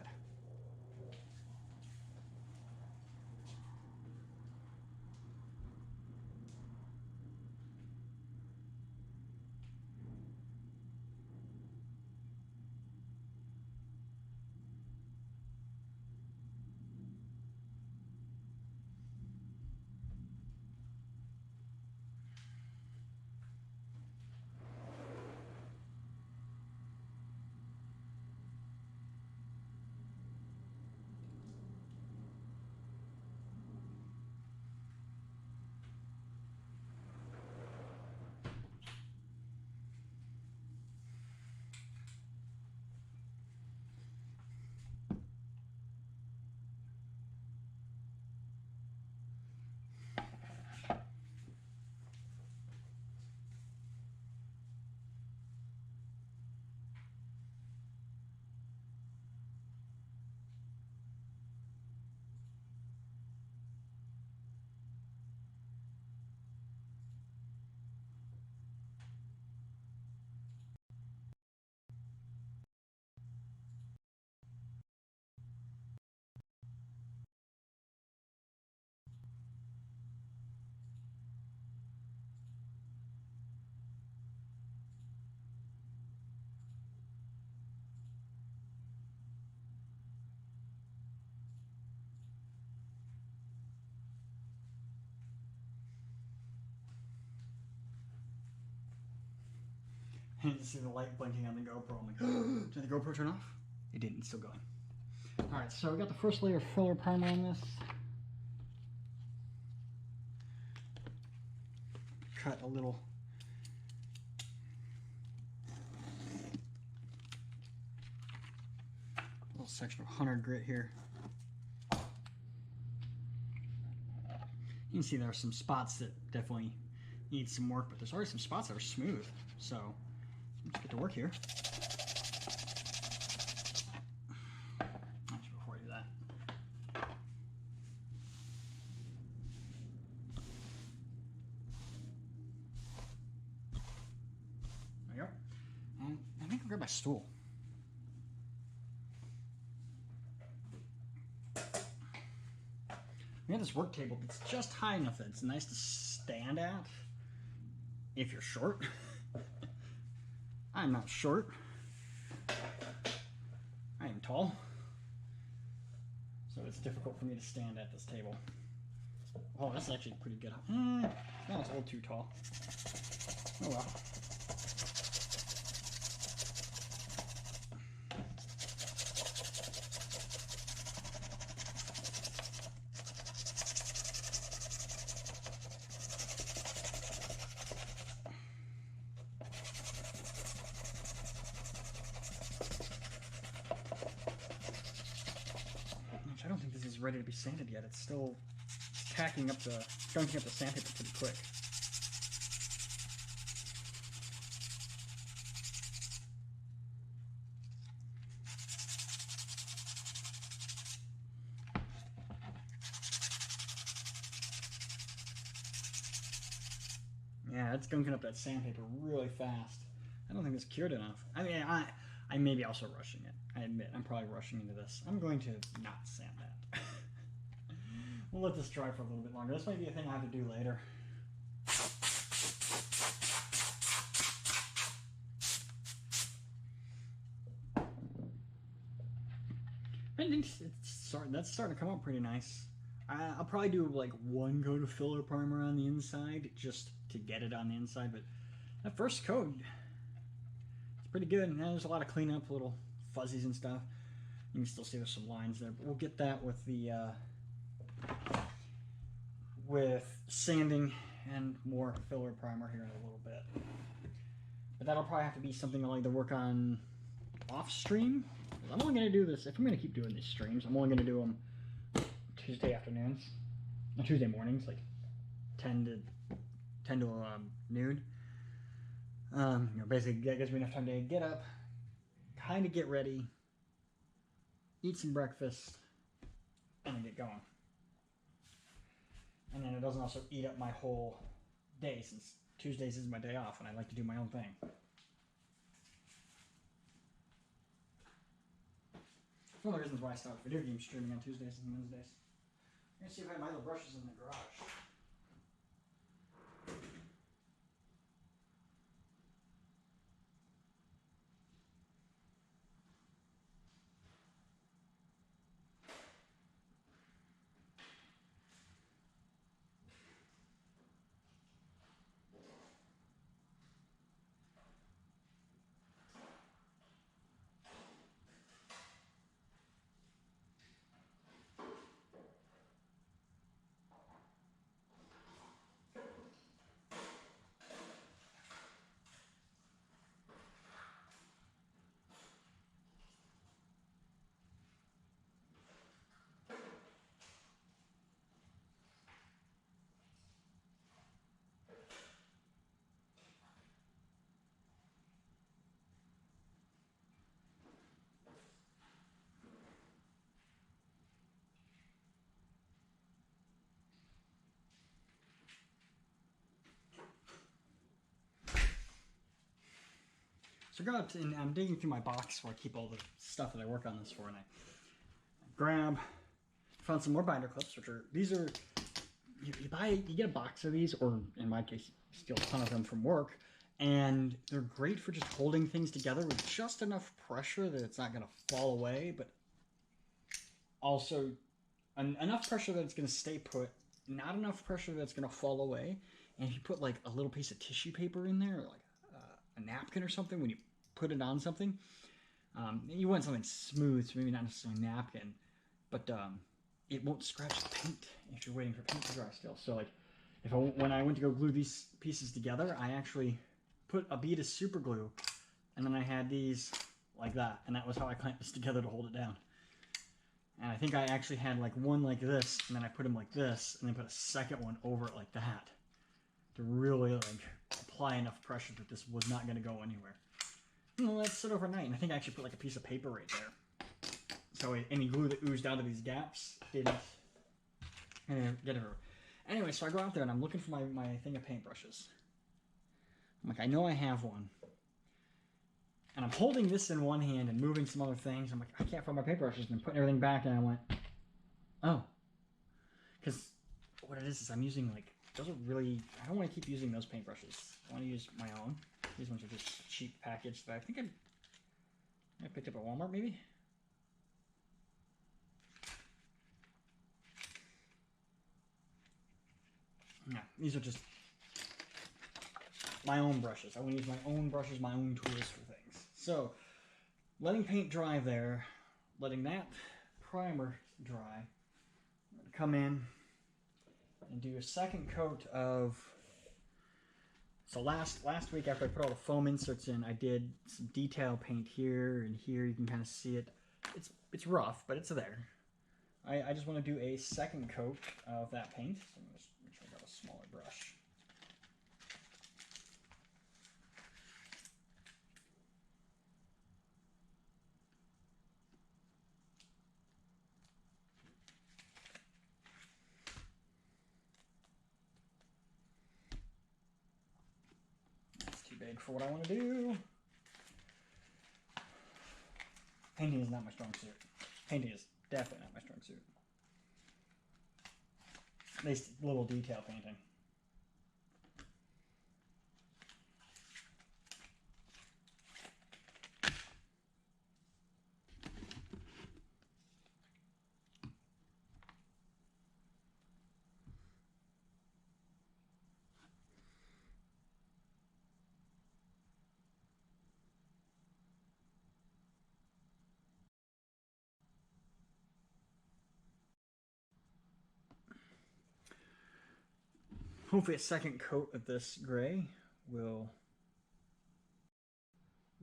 And you see the light blinking on the GoPro. I'm like, did the GoPro turn off? It didn't, it's still going. Alright, so we got the first layer of filler primer on this. Cut a little section of 100 grit here. You can see there are some spots that definitely need some work, but there's already some spots that are smooth. So let's get to work here. Actually, before I do that, there you go. And I think I'll grab my stool. We have this work table that's just high enough that it's nice to stand at if you're short. I'm not short. I am tall. So it's difficult for me to stand at this table. Oh, that's actually pretty good. No, it's a little too tall. Oh well. I don't think this is ready to be sanded yet. It's still gunking up the sandpaper pretty quick. Yeah, it's gunking up that sandpaper really fast. I don't think it's cured enough. I mean, I may be also rushing it. I admit, I'm probably rushing into this. I'm going to not sand that. We'll let this dry for a little bit longer. This might be a thing I have to do later. I think that's starting to come out pretty nice. I'll probably do like one coat of filler primer on the inside just to get it on the inside, but that first coat, it's pretty good. And there's a lot of cleanup, little fuzzies and stuff. You can still see there's some lines there, but we'll get that with the with sanding and more filler primer here in a little bit. But that'll probably have to be something I'll either work on off stream. I'm only going to do this, if I'm going to keep doing these streams, I'm only going to do them Tuesday afternoons, or Tuesday mornings, like 10 to noon. You know, basically that gives me enough time to get up, kind of get ready, eat some breakfast, and then get going. And then it doesn't also eat up my whole day, since Tuesdays is my day off and I like to do my own thing. It's one of the reasons why I started video game streaming on Tuesdays and Wednesdays. I'm going to see if I have my other brushes in the garage. So I got and I'm digging through my box where I keep all the stuff that I work on this for, and I found some more binder clips, which are, these are, you get a box of these, or in my case, you steal a ton of them from work, and they're great for just holding things together with just enough pressure that it's not going to fall away, but also enough pressure that it's going to stay put, not enough pressure that it's going to fall away. And if you put like a little piece of tissue paper in there, like a napkin or something when you put it on something. You want something smooth, so maybe not necessarily a napkin, but it won't scratch the paint if you're waiting for paint to dry still. So like, when I went to go glue these pieces together, I actually put a bead of super glue, and then I had these like that, and that was how I clamped this together to hold it down. And I think I actually had like one like this, and then I put them like this, and then put a second one over it like that to really like apply enough pressure that this was not going to go anywhere. And let it sit overnight, and I think I actually put like a piece of paper right there. So any glue that oozed out of these gaps didn't get everywhere. Anyway, so I go out there and I'm looking for my thing of paintbrushes. I'm like, I know I have one. And I'm holding this in one hand and moving some other things. I'm like, I can't find my paintbrushes, and I'm putting everything back, and I went, oh. Because what it is I'm using like, those are really, I don't want to keep using those paintbrushes. I want to use my own. These ones are just cheap packaged that I think I picked up at Walmart maybe. Yeah, these are just my own brushes. I want to use my own brushes, my own tools for things. So, letting paint dry there, letting that primer dry, come in and do a second coat of. So last week after I put all the foam inserts in, I did some detail paint here and here. You can kind of see it. It's rough, but it's there. I just want to do a second coat of that paint. So I'm going to make sure I got a smaller brush. That's too big for what I want to do. Painting is not my strong suit. Painting is definitely not my strong suit. At least little detail painting. Hopefully a second coat of this gray will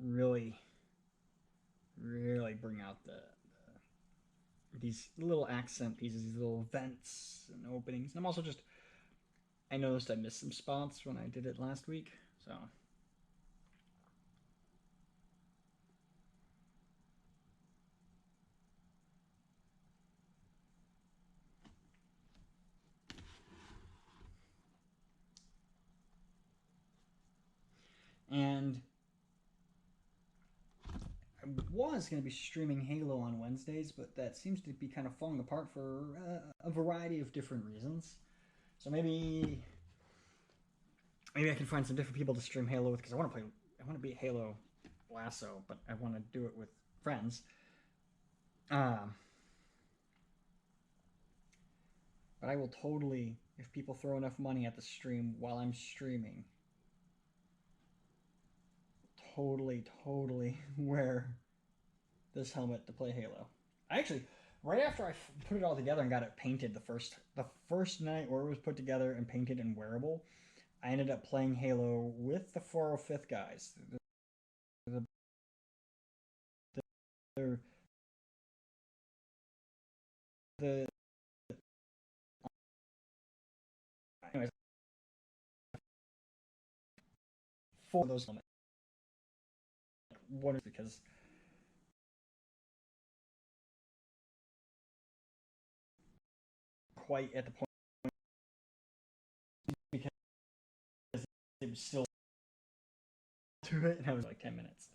really bring out these little accent pieces, these little vents and openings. And I'm also just, I noticed I missed some spots when I did it last week, so. And I was going to be streaming Halo on Wednesdays, but that seems to be kind of falling apart for a variety of different reasons. So maybe I can find some different people to stream Halo with, because I want to beat Halo Lasso, but I want to do it with friends. But I will totally, if people throw enough money at the stream while I'm streaming, totally wear this helmet to play Halo. I actually, right after I put it all together and got it painted, the first night where it was put together and painted and wearable, I ended up playing Halo with the 405th guys. The anyways, for those helmets. One is because quite at the point because it was still to it, and I was like 10 minutes.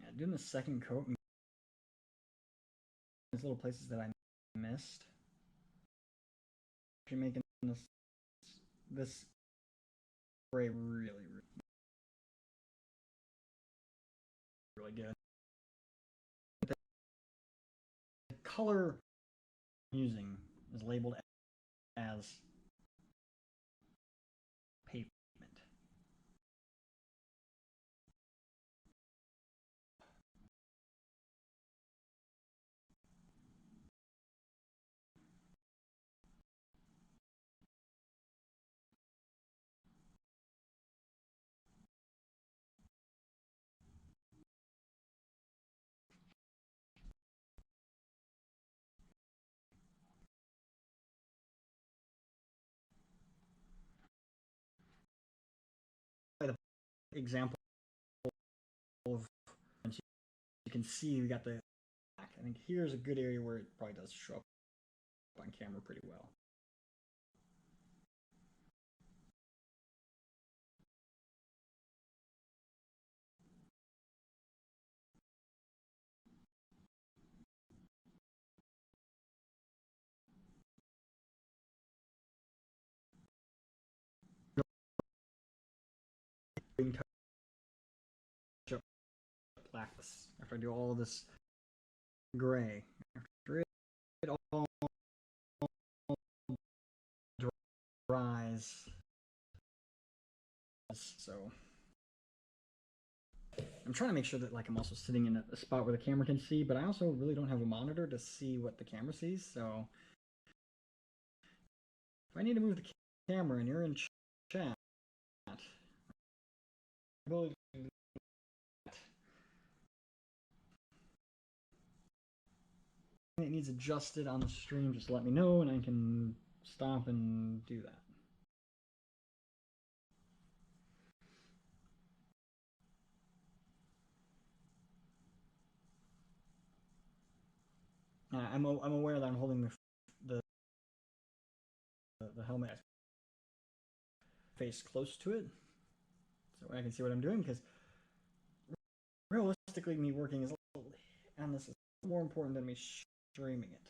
Yeah, doing the second coat these little places that I missed. Actually making this gray really good. The color I'm using is labeled as pavement. The example of you can see we got the black. I think here's a good area where it probably does show up on camera pretty well. Black after I do all this gray. After it all dries. So I'm trying to make sure that like I'm also sitting in a spot where the camera can see, but I also really don't have a monitor to see what the camera sees. So if I need to move the camera and you're in chat, ability to do that. It needs adjusted on the stream, just let me know and I can stop and do that. I'm aware that I'm holding the helmet face close to it, so I can see what I'm doing, because realistically, me working is on this is more important than me streaming it.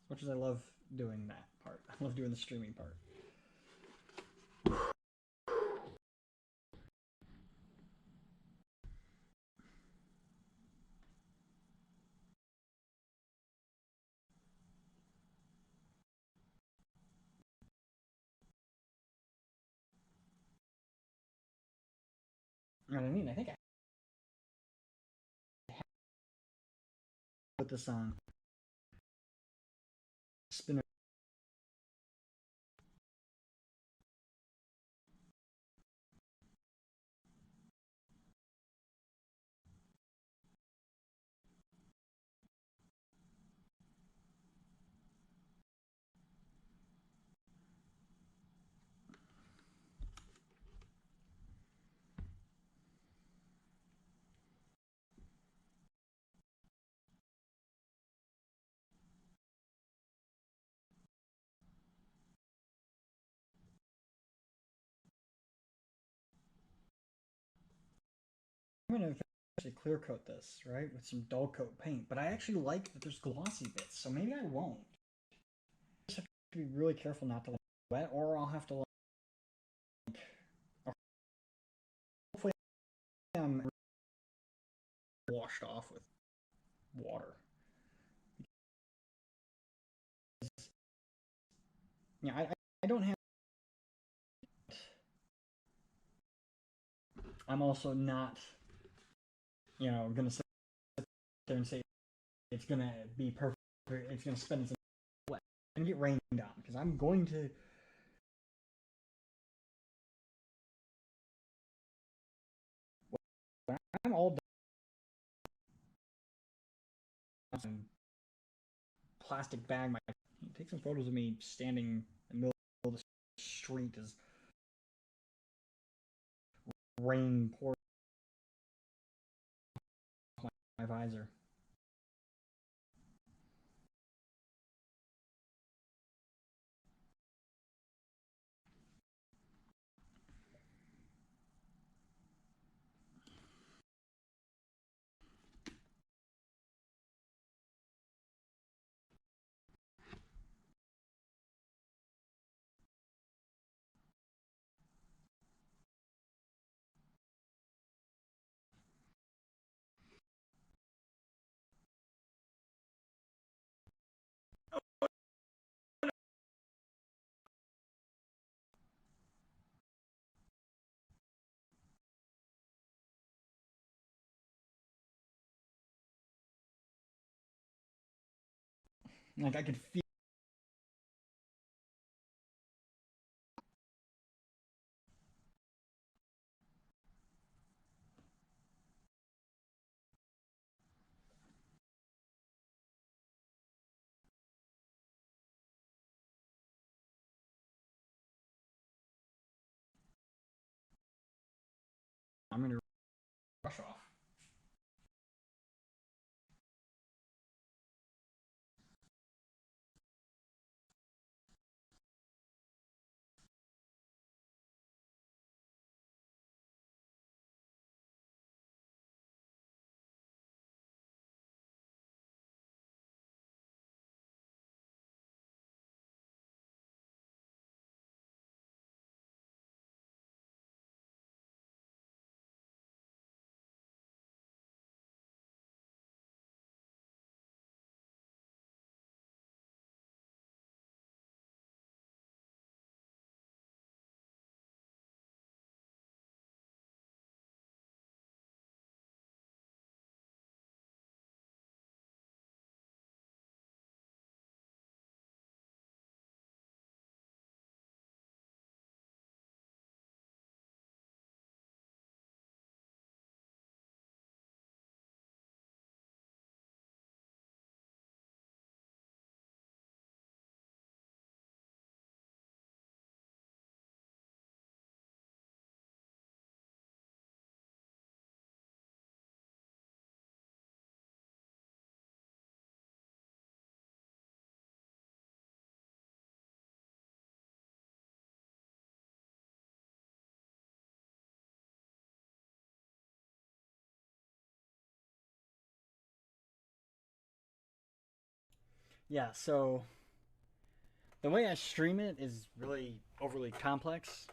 As much as I love doing that part, I love doing the streaming part. You know what I mean? I think I put this on spinner. I'm gonna actually clear coat this, right, with some dull coat paint, but I actually like that there's glossy bits, so maybe I won't. I just have to be really careful not to let it wet, or I'll have to like, hopefully I'm washed off with water. Yeah, I don't have. I'm also not, gonna sit there and say it's gonna be perfect. It's gonna spend its wet and get rained on, because I'm going to. I'm all done. Plastic bag. Take some photos of me standing in the middle of the street as rain pours off my visor. Like I could feel. I'm gonna brush off. Yeah, so the way I stream it is really overly complex,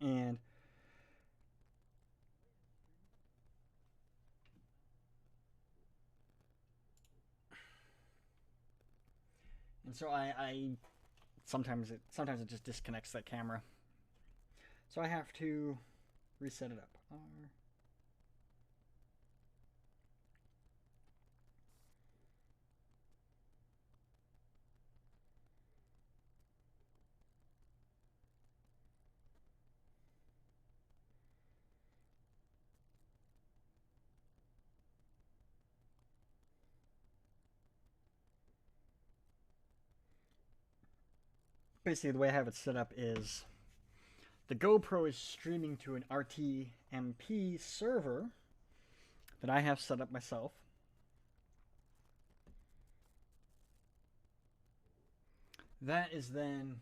and so I sometimes it just disconnects that camera, so I have to reset it up. Basically, the way I have it set up is the GoPro is streaming to an RTMP server that I have set up myself. That is then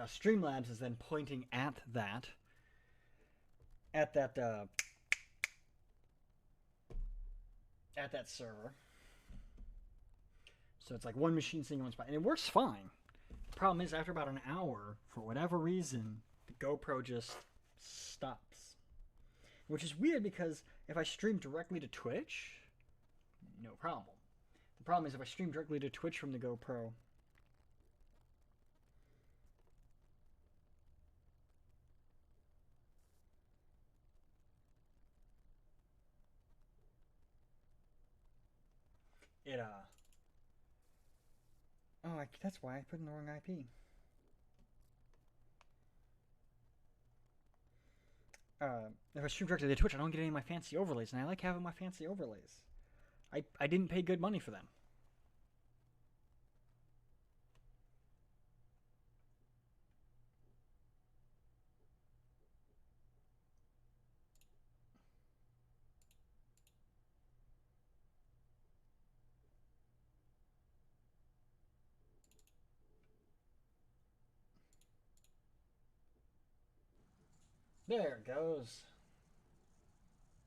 Streamlabs is then pointing at that at that at that server. So it's like one machine sitting in one spot, and it works fine. The problem is, after about an hour, for whatever reason, the GoPro just stops. Which is weird because if I stream directly to Twitch, no problem. The problem is if I stream directly to Twitch from the GoPro, it that's why I put in the wrong IP. If I stream directly to Twitch, I don't get any of my fancy overlays, and I like having my fancy overlays. I didn't pay good money for them. There it goes.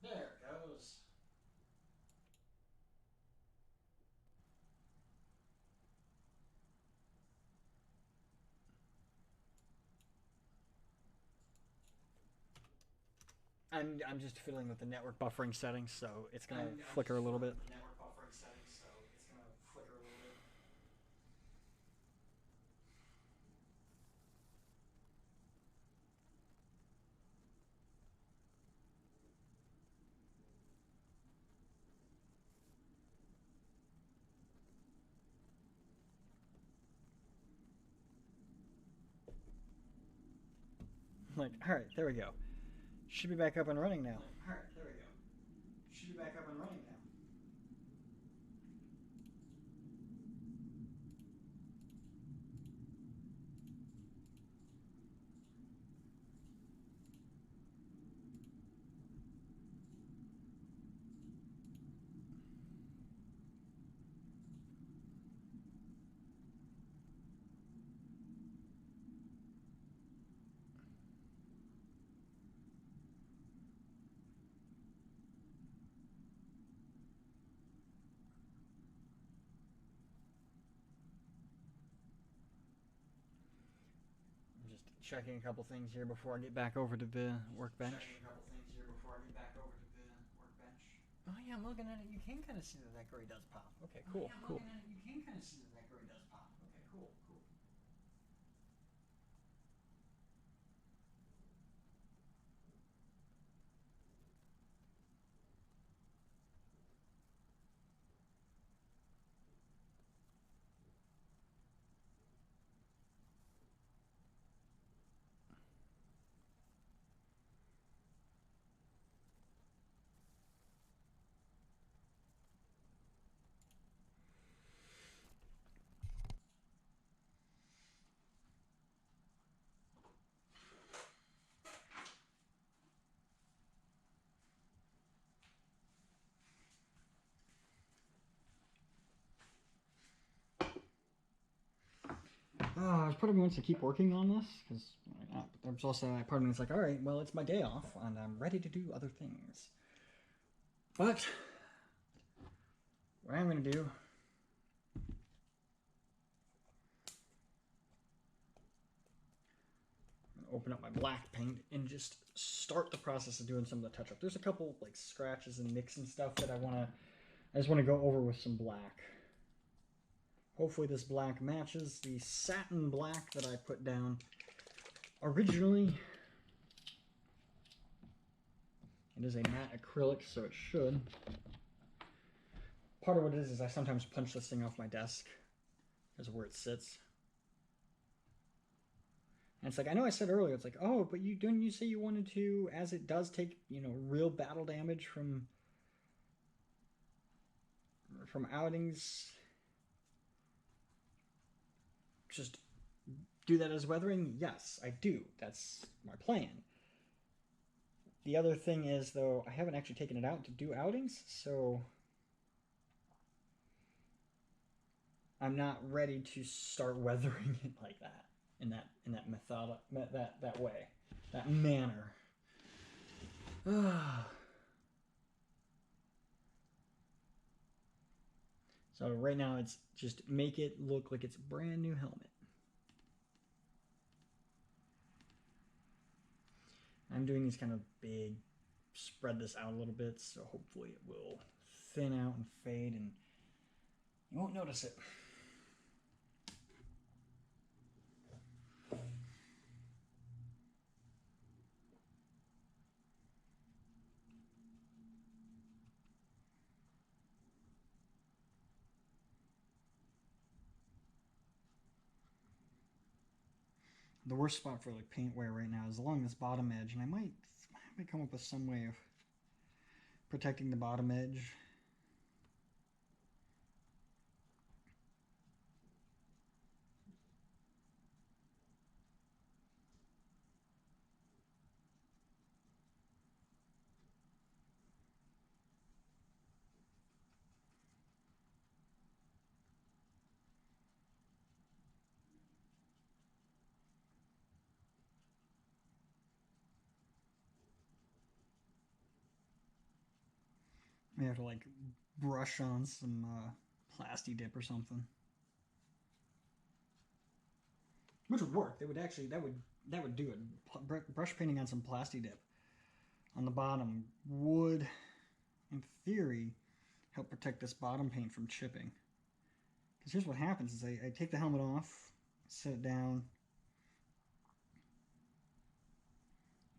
There it goes. I'm just fiddling with the network buffering settings, so it's gonna flicker a little bit. Like, all right, there we go. Should be back up and running now. All right, there we go. Should be back up and running now. Just checking a couple things here before I get back over to the workbench. Oh yeah, I'm looking at it. You can kind of see that that gray does pop. Okay, cool, cool. You can kind of see that that gray does pop. Okay, cool, cool. Part of me wants to keep working on this because there's also part of me that's like, all right, well, it's my day off and I'm ready to do other things. But what I'm going to do, open up my black paint and just start the process of doing some of the touch up. There's a couple like scratches and nicks and stuff that I just want to go over with some black. Hopefully this black matches the satin black that I put down originally. It is a matte acrylic, so it should. Part of what it is I sometimes punch this thing off my desk because of where it sits. And it's like, I know I said earlier, it's like, oh, but didn't you say you wanted to, as it does take, real battle damage from outings, just do that as weathering? Yes, I do. That's my plan. The other thing is, though, I haven't actually taken it out to do outings, so I'm not ready to start weathering it like that, in that method, that way, that manner. So right now it's just make it look like it's a brand new helmet. I'm doing these kind of big, spread this out a little bit, so hopefully it will thin out and fade and you won't notice it. The worst spot for like paint wear right now is along this bottom edge, and I might come up with some way of protecting the bottom edge. May have to like brush on some Plasti Dip or something, which would work. That would do it. Brush painting on some Plasti Dip on the bottom would, in theory, help protect this bottom paint from chipping. Because here's what happens: is I take the helmet off, set it down,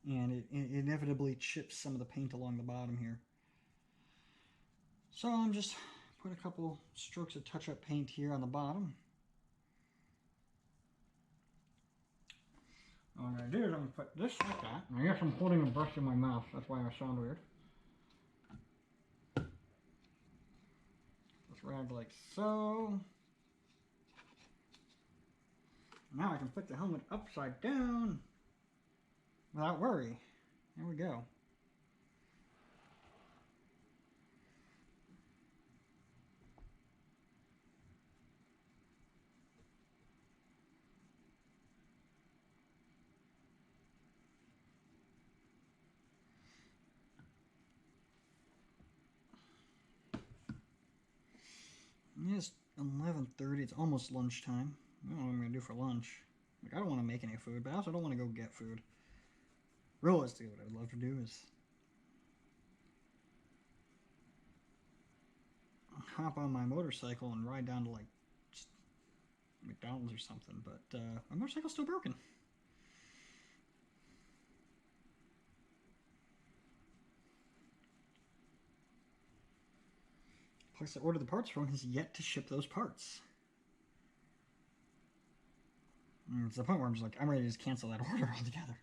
and it inevitably chips some of the paint along the bottom here. So I'm just put a couple strokes of touch-up paint here on the bottom. What I'm going to do is I'm going to put this like that. And I guess I'm holding a brush in my mouth. That's why I sound weird. This rag like so. Now I can put the helmet upside down without worry. There we go. It's 11:30. It's almost lunchtime. I don't know what I'm going to do for lunch. Like, I don't want to make any food, but I also don't want to go get food. Realistically, what I would love to do is hop on my motorcycle and ride down to, like, just McDonald's or something, but my motorcycle's still broken. The place I ordered the parts from has yet to ship those parts. And it's the point where I'm just like, I'm ready to just cancel that order altogether.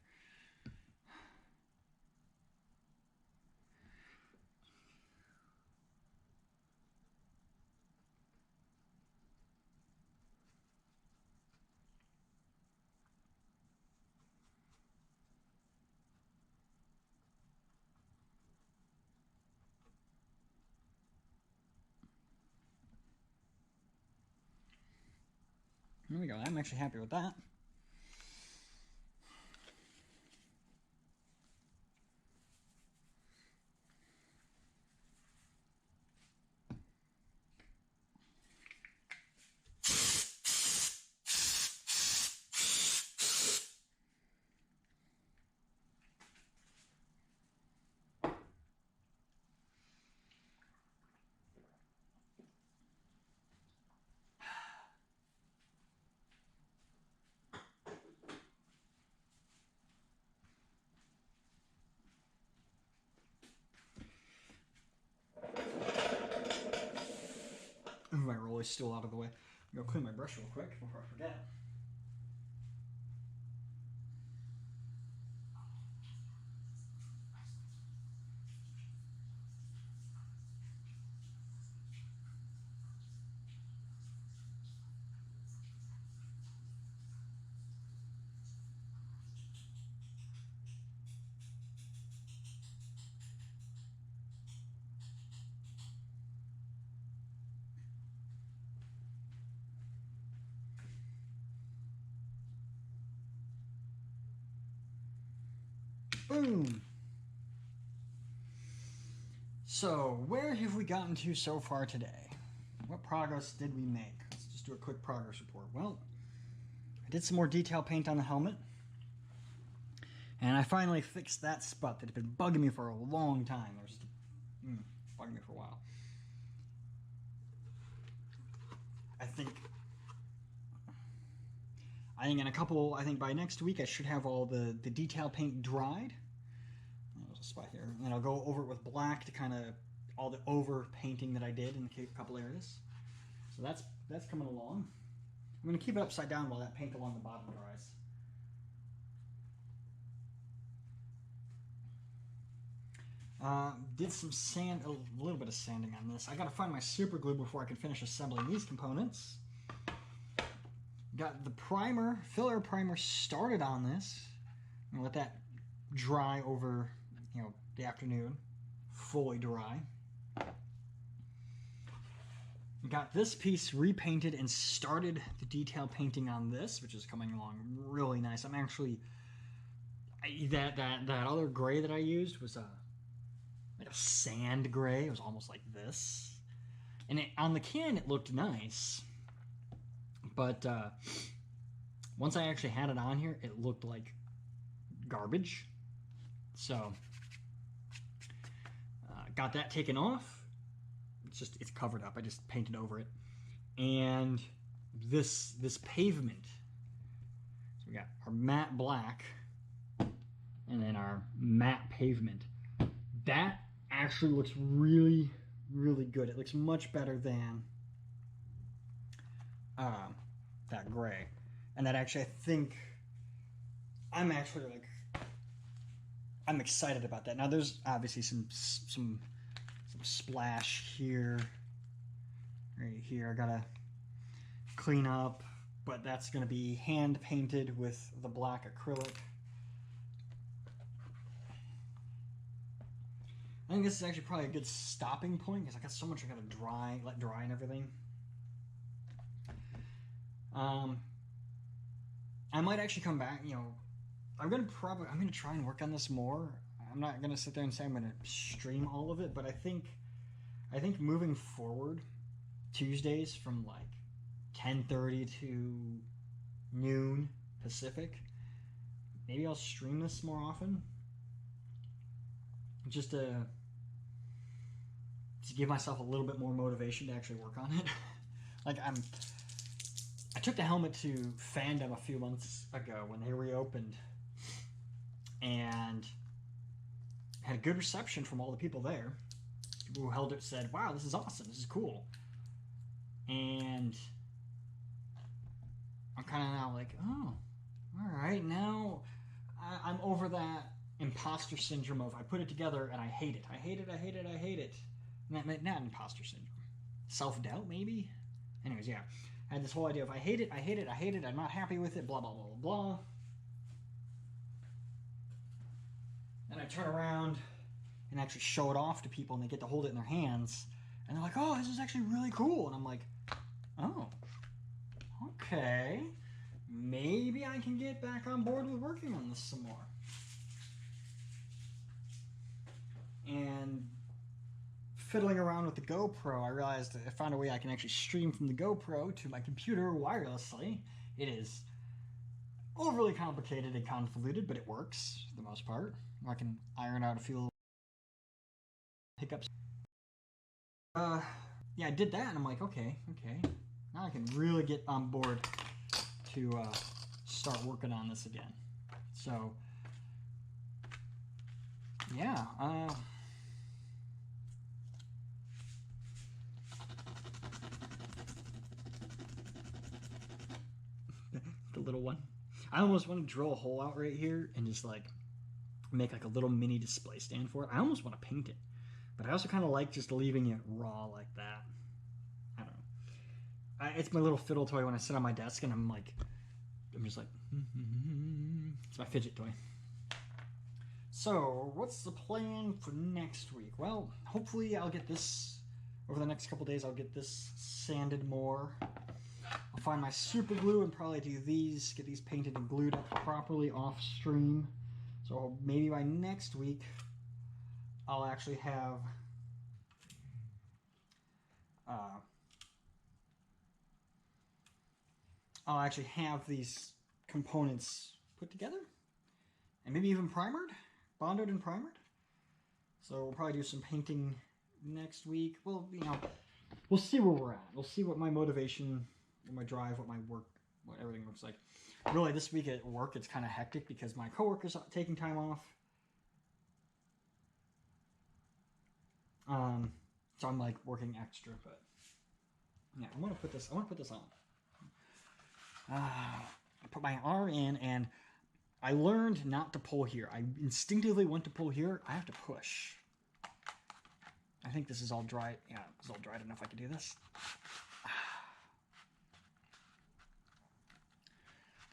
There we go. I'm actually happy with that. Move my rolly stool out of the way. I'm gonna clean my brush real quick before I forget. Boom! So, where have we gotten to so far today? What progress did we make? Let's just do a quick progress report. Well, I did some more detail paint on the helmet. And I finally fixed that spot that had been bugging me for a long time. It was just bugging me for a while. I think by next week I should have all the detail paint dried. There's a spot here. And then I'll go over it with black to kind of all the over painting that I did in a couple areas. So that's coming along. I'm going to keep it upside down while that paint along the bottom dries. Did some sand, a little bit of sanding on this. I got to find my super glue before I can finish assembling these components. Got the primer, filler primer started on this. I'm gonna let that dry over, the afternoon, fully dry. Got this piece repainted and started the detail painting on this, which is coming along really nice. I'm actually, that other gray that I used was like a sand gray. It was almost like this, and on the can it looked nice. But once I actually had it on here, it looked like garbage. So, got that taken off. It's covered up. I just painted over it. And this pavement. So we got our matte black and then our matte pavement. That actually looks really, really good. It looks much better than that gray. And that actually, I think I'm actually like, I'm excited about that. Now there's obviously some splash here, right here. I gotta clean up, but that's gonna be hand painted with the black acrylic. I think this is actually probably a good stopping point because I got so much I gotta let dry and everything. I might actually come back, you know, I'm gonna try and work on this more. I'm not gonna sit there and say I'm gonna stream all of it, but I think moving forward, Tuesdays from like 10:30 to noon Pacific, maybe I'll stream this more often. Just to give myself a little bit more motivation to actually work on it. Like I took the helmet to Fandom a few months ago when they reopened, and had a good reception from all the people there. People who held it said, "Wow, this is awesome. This is cool." And I'm kind of now like, "Oh, all right. Now I'm over that imposter syndrome of I put it together and I hate it. I hate it. I hate it. I hate it." Not imposter syndrome. Self-doubt, maybe? Anyways, yeah. I had this whole idea of I hate it, I hate it, I hate it, I'm not happy with it, blah, blah, blah, blah, blah. And I turn around and actually show it off to people and they get to hold it in their hands. And they're like, "Oh, this is actually really cool." And I'm like, "Oh, okay. Maybe I can get back on board with working on this some more." And fiddling around with the GoPro, I realized that I found a way I can actually stream from the GoPro to my computer wirelessly. It is overly complicated and convoluted, but it works for the most part. I can iron out a few little hiccups. Yeah, I did that, and I'm like, okay. Now I can really get on board to start working on this again. So, yeah. The little one. I almost want to drill a hole out right here and just like make like a little mini display stand for it. I almost want to paint it, but I also kind of like just leaving it raw like that. I don't know. It's my little fiddle toy when I sit on my desk and I'm just like, it's my fidget toy. So, what's the plan for next week? Well, hopefully I'll get this, over the next couple days, I'll get this sanded more. I'll find my super glue and probably do these, get these painted and glued up properly off stream. So maybe by next week, I'll actually have these components put together and maybe even primered, bonded and primered. So we'll probably do some painting next week. Well, you know, we'll see where we're at. We'll see what my motivation, what my drive, what my work, what everything looks like. Really, this week at work, it's kind of hectic because my coworker's taking time off. So I'm like working extra, but yeah, I want to put this on. I put my R in, and I learned not to pull here. I instinctively want to pull here. I have to push. I think this is all dry. Yeah, it's all dried enough I can do this.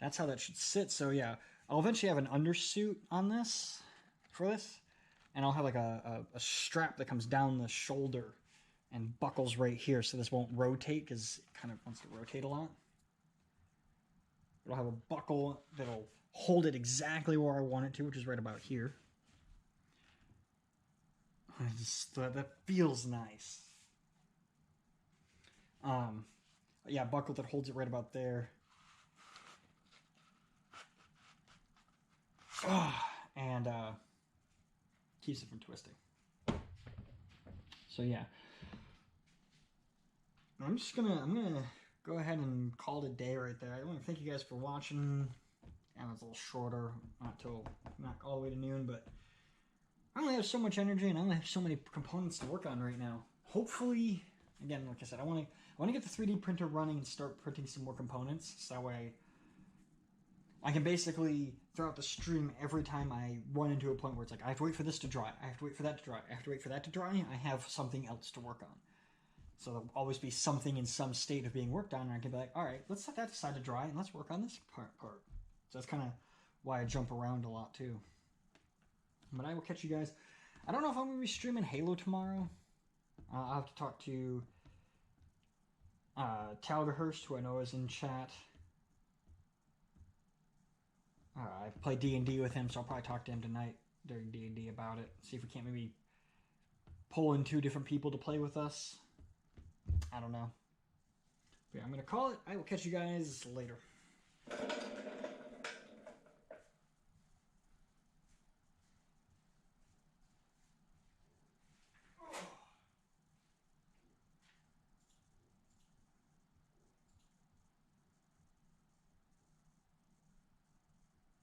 That's how that should sit. So yeah, I'll eventually have an undersuit on this, for this, and I'll have like a strap that comes down the shoulder and buckles right here, so this won't rotate because it kind of wants to rotate a lot. It'll have a buckle that'll hold it exactly where I want it to, which is right about here. That feels nice. Yeah, buckle that holds it right about there. And keeps it from twisting. So yeah, I'm gonna go ahead and call it a day right there. I want to thank you guys for watching. And it's a little shorter, not all the way to noon, but I only have so much energy and I only have so many components to work on right now. Hopefully, again, like I said, I want to get the 3D printer running and start printing some more components. So that way I can basically, throughout the stream, every time I run into a point where it's like, I have to wait for this to dry, I have to wait for that to dry, I have to wait for that to dry, I have something else to work on. So there'll always be something in some state of being worked on, and I can be like, all right, let's set that aside to dry, and let's work on this part. So that's kind of why I jump around a lot, too. But I will catch you guys. I don't know if I'm going to be streaming Halo tomorrow. I'll have to talk to Talderhurst, who I know is in chat. I play D&D with him, so I'll probably talk to him tonight during D&D about it. See if we can't maybe pull in 2 different people to play with us. I don't know. But yeah, I'm going to call it. I will catch you guys later.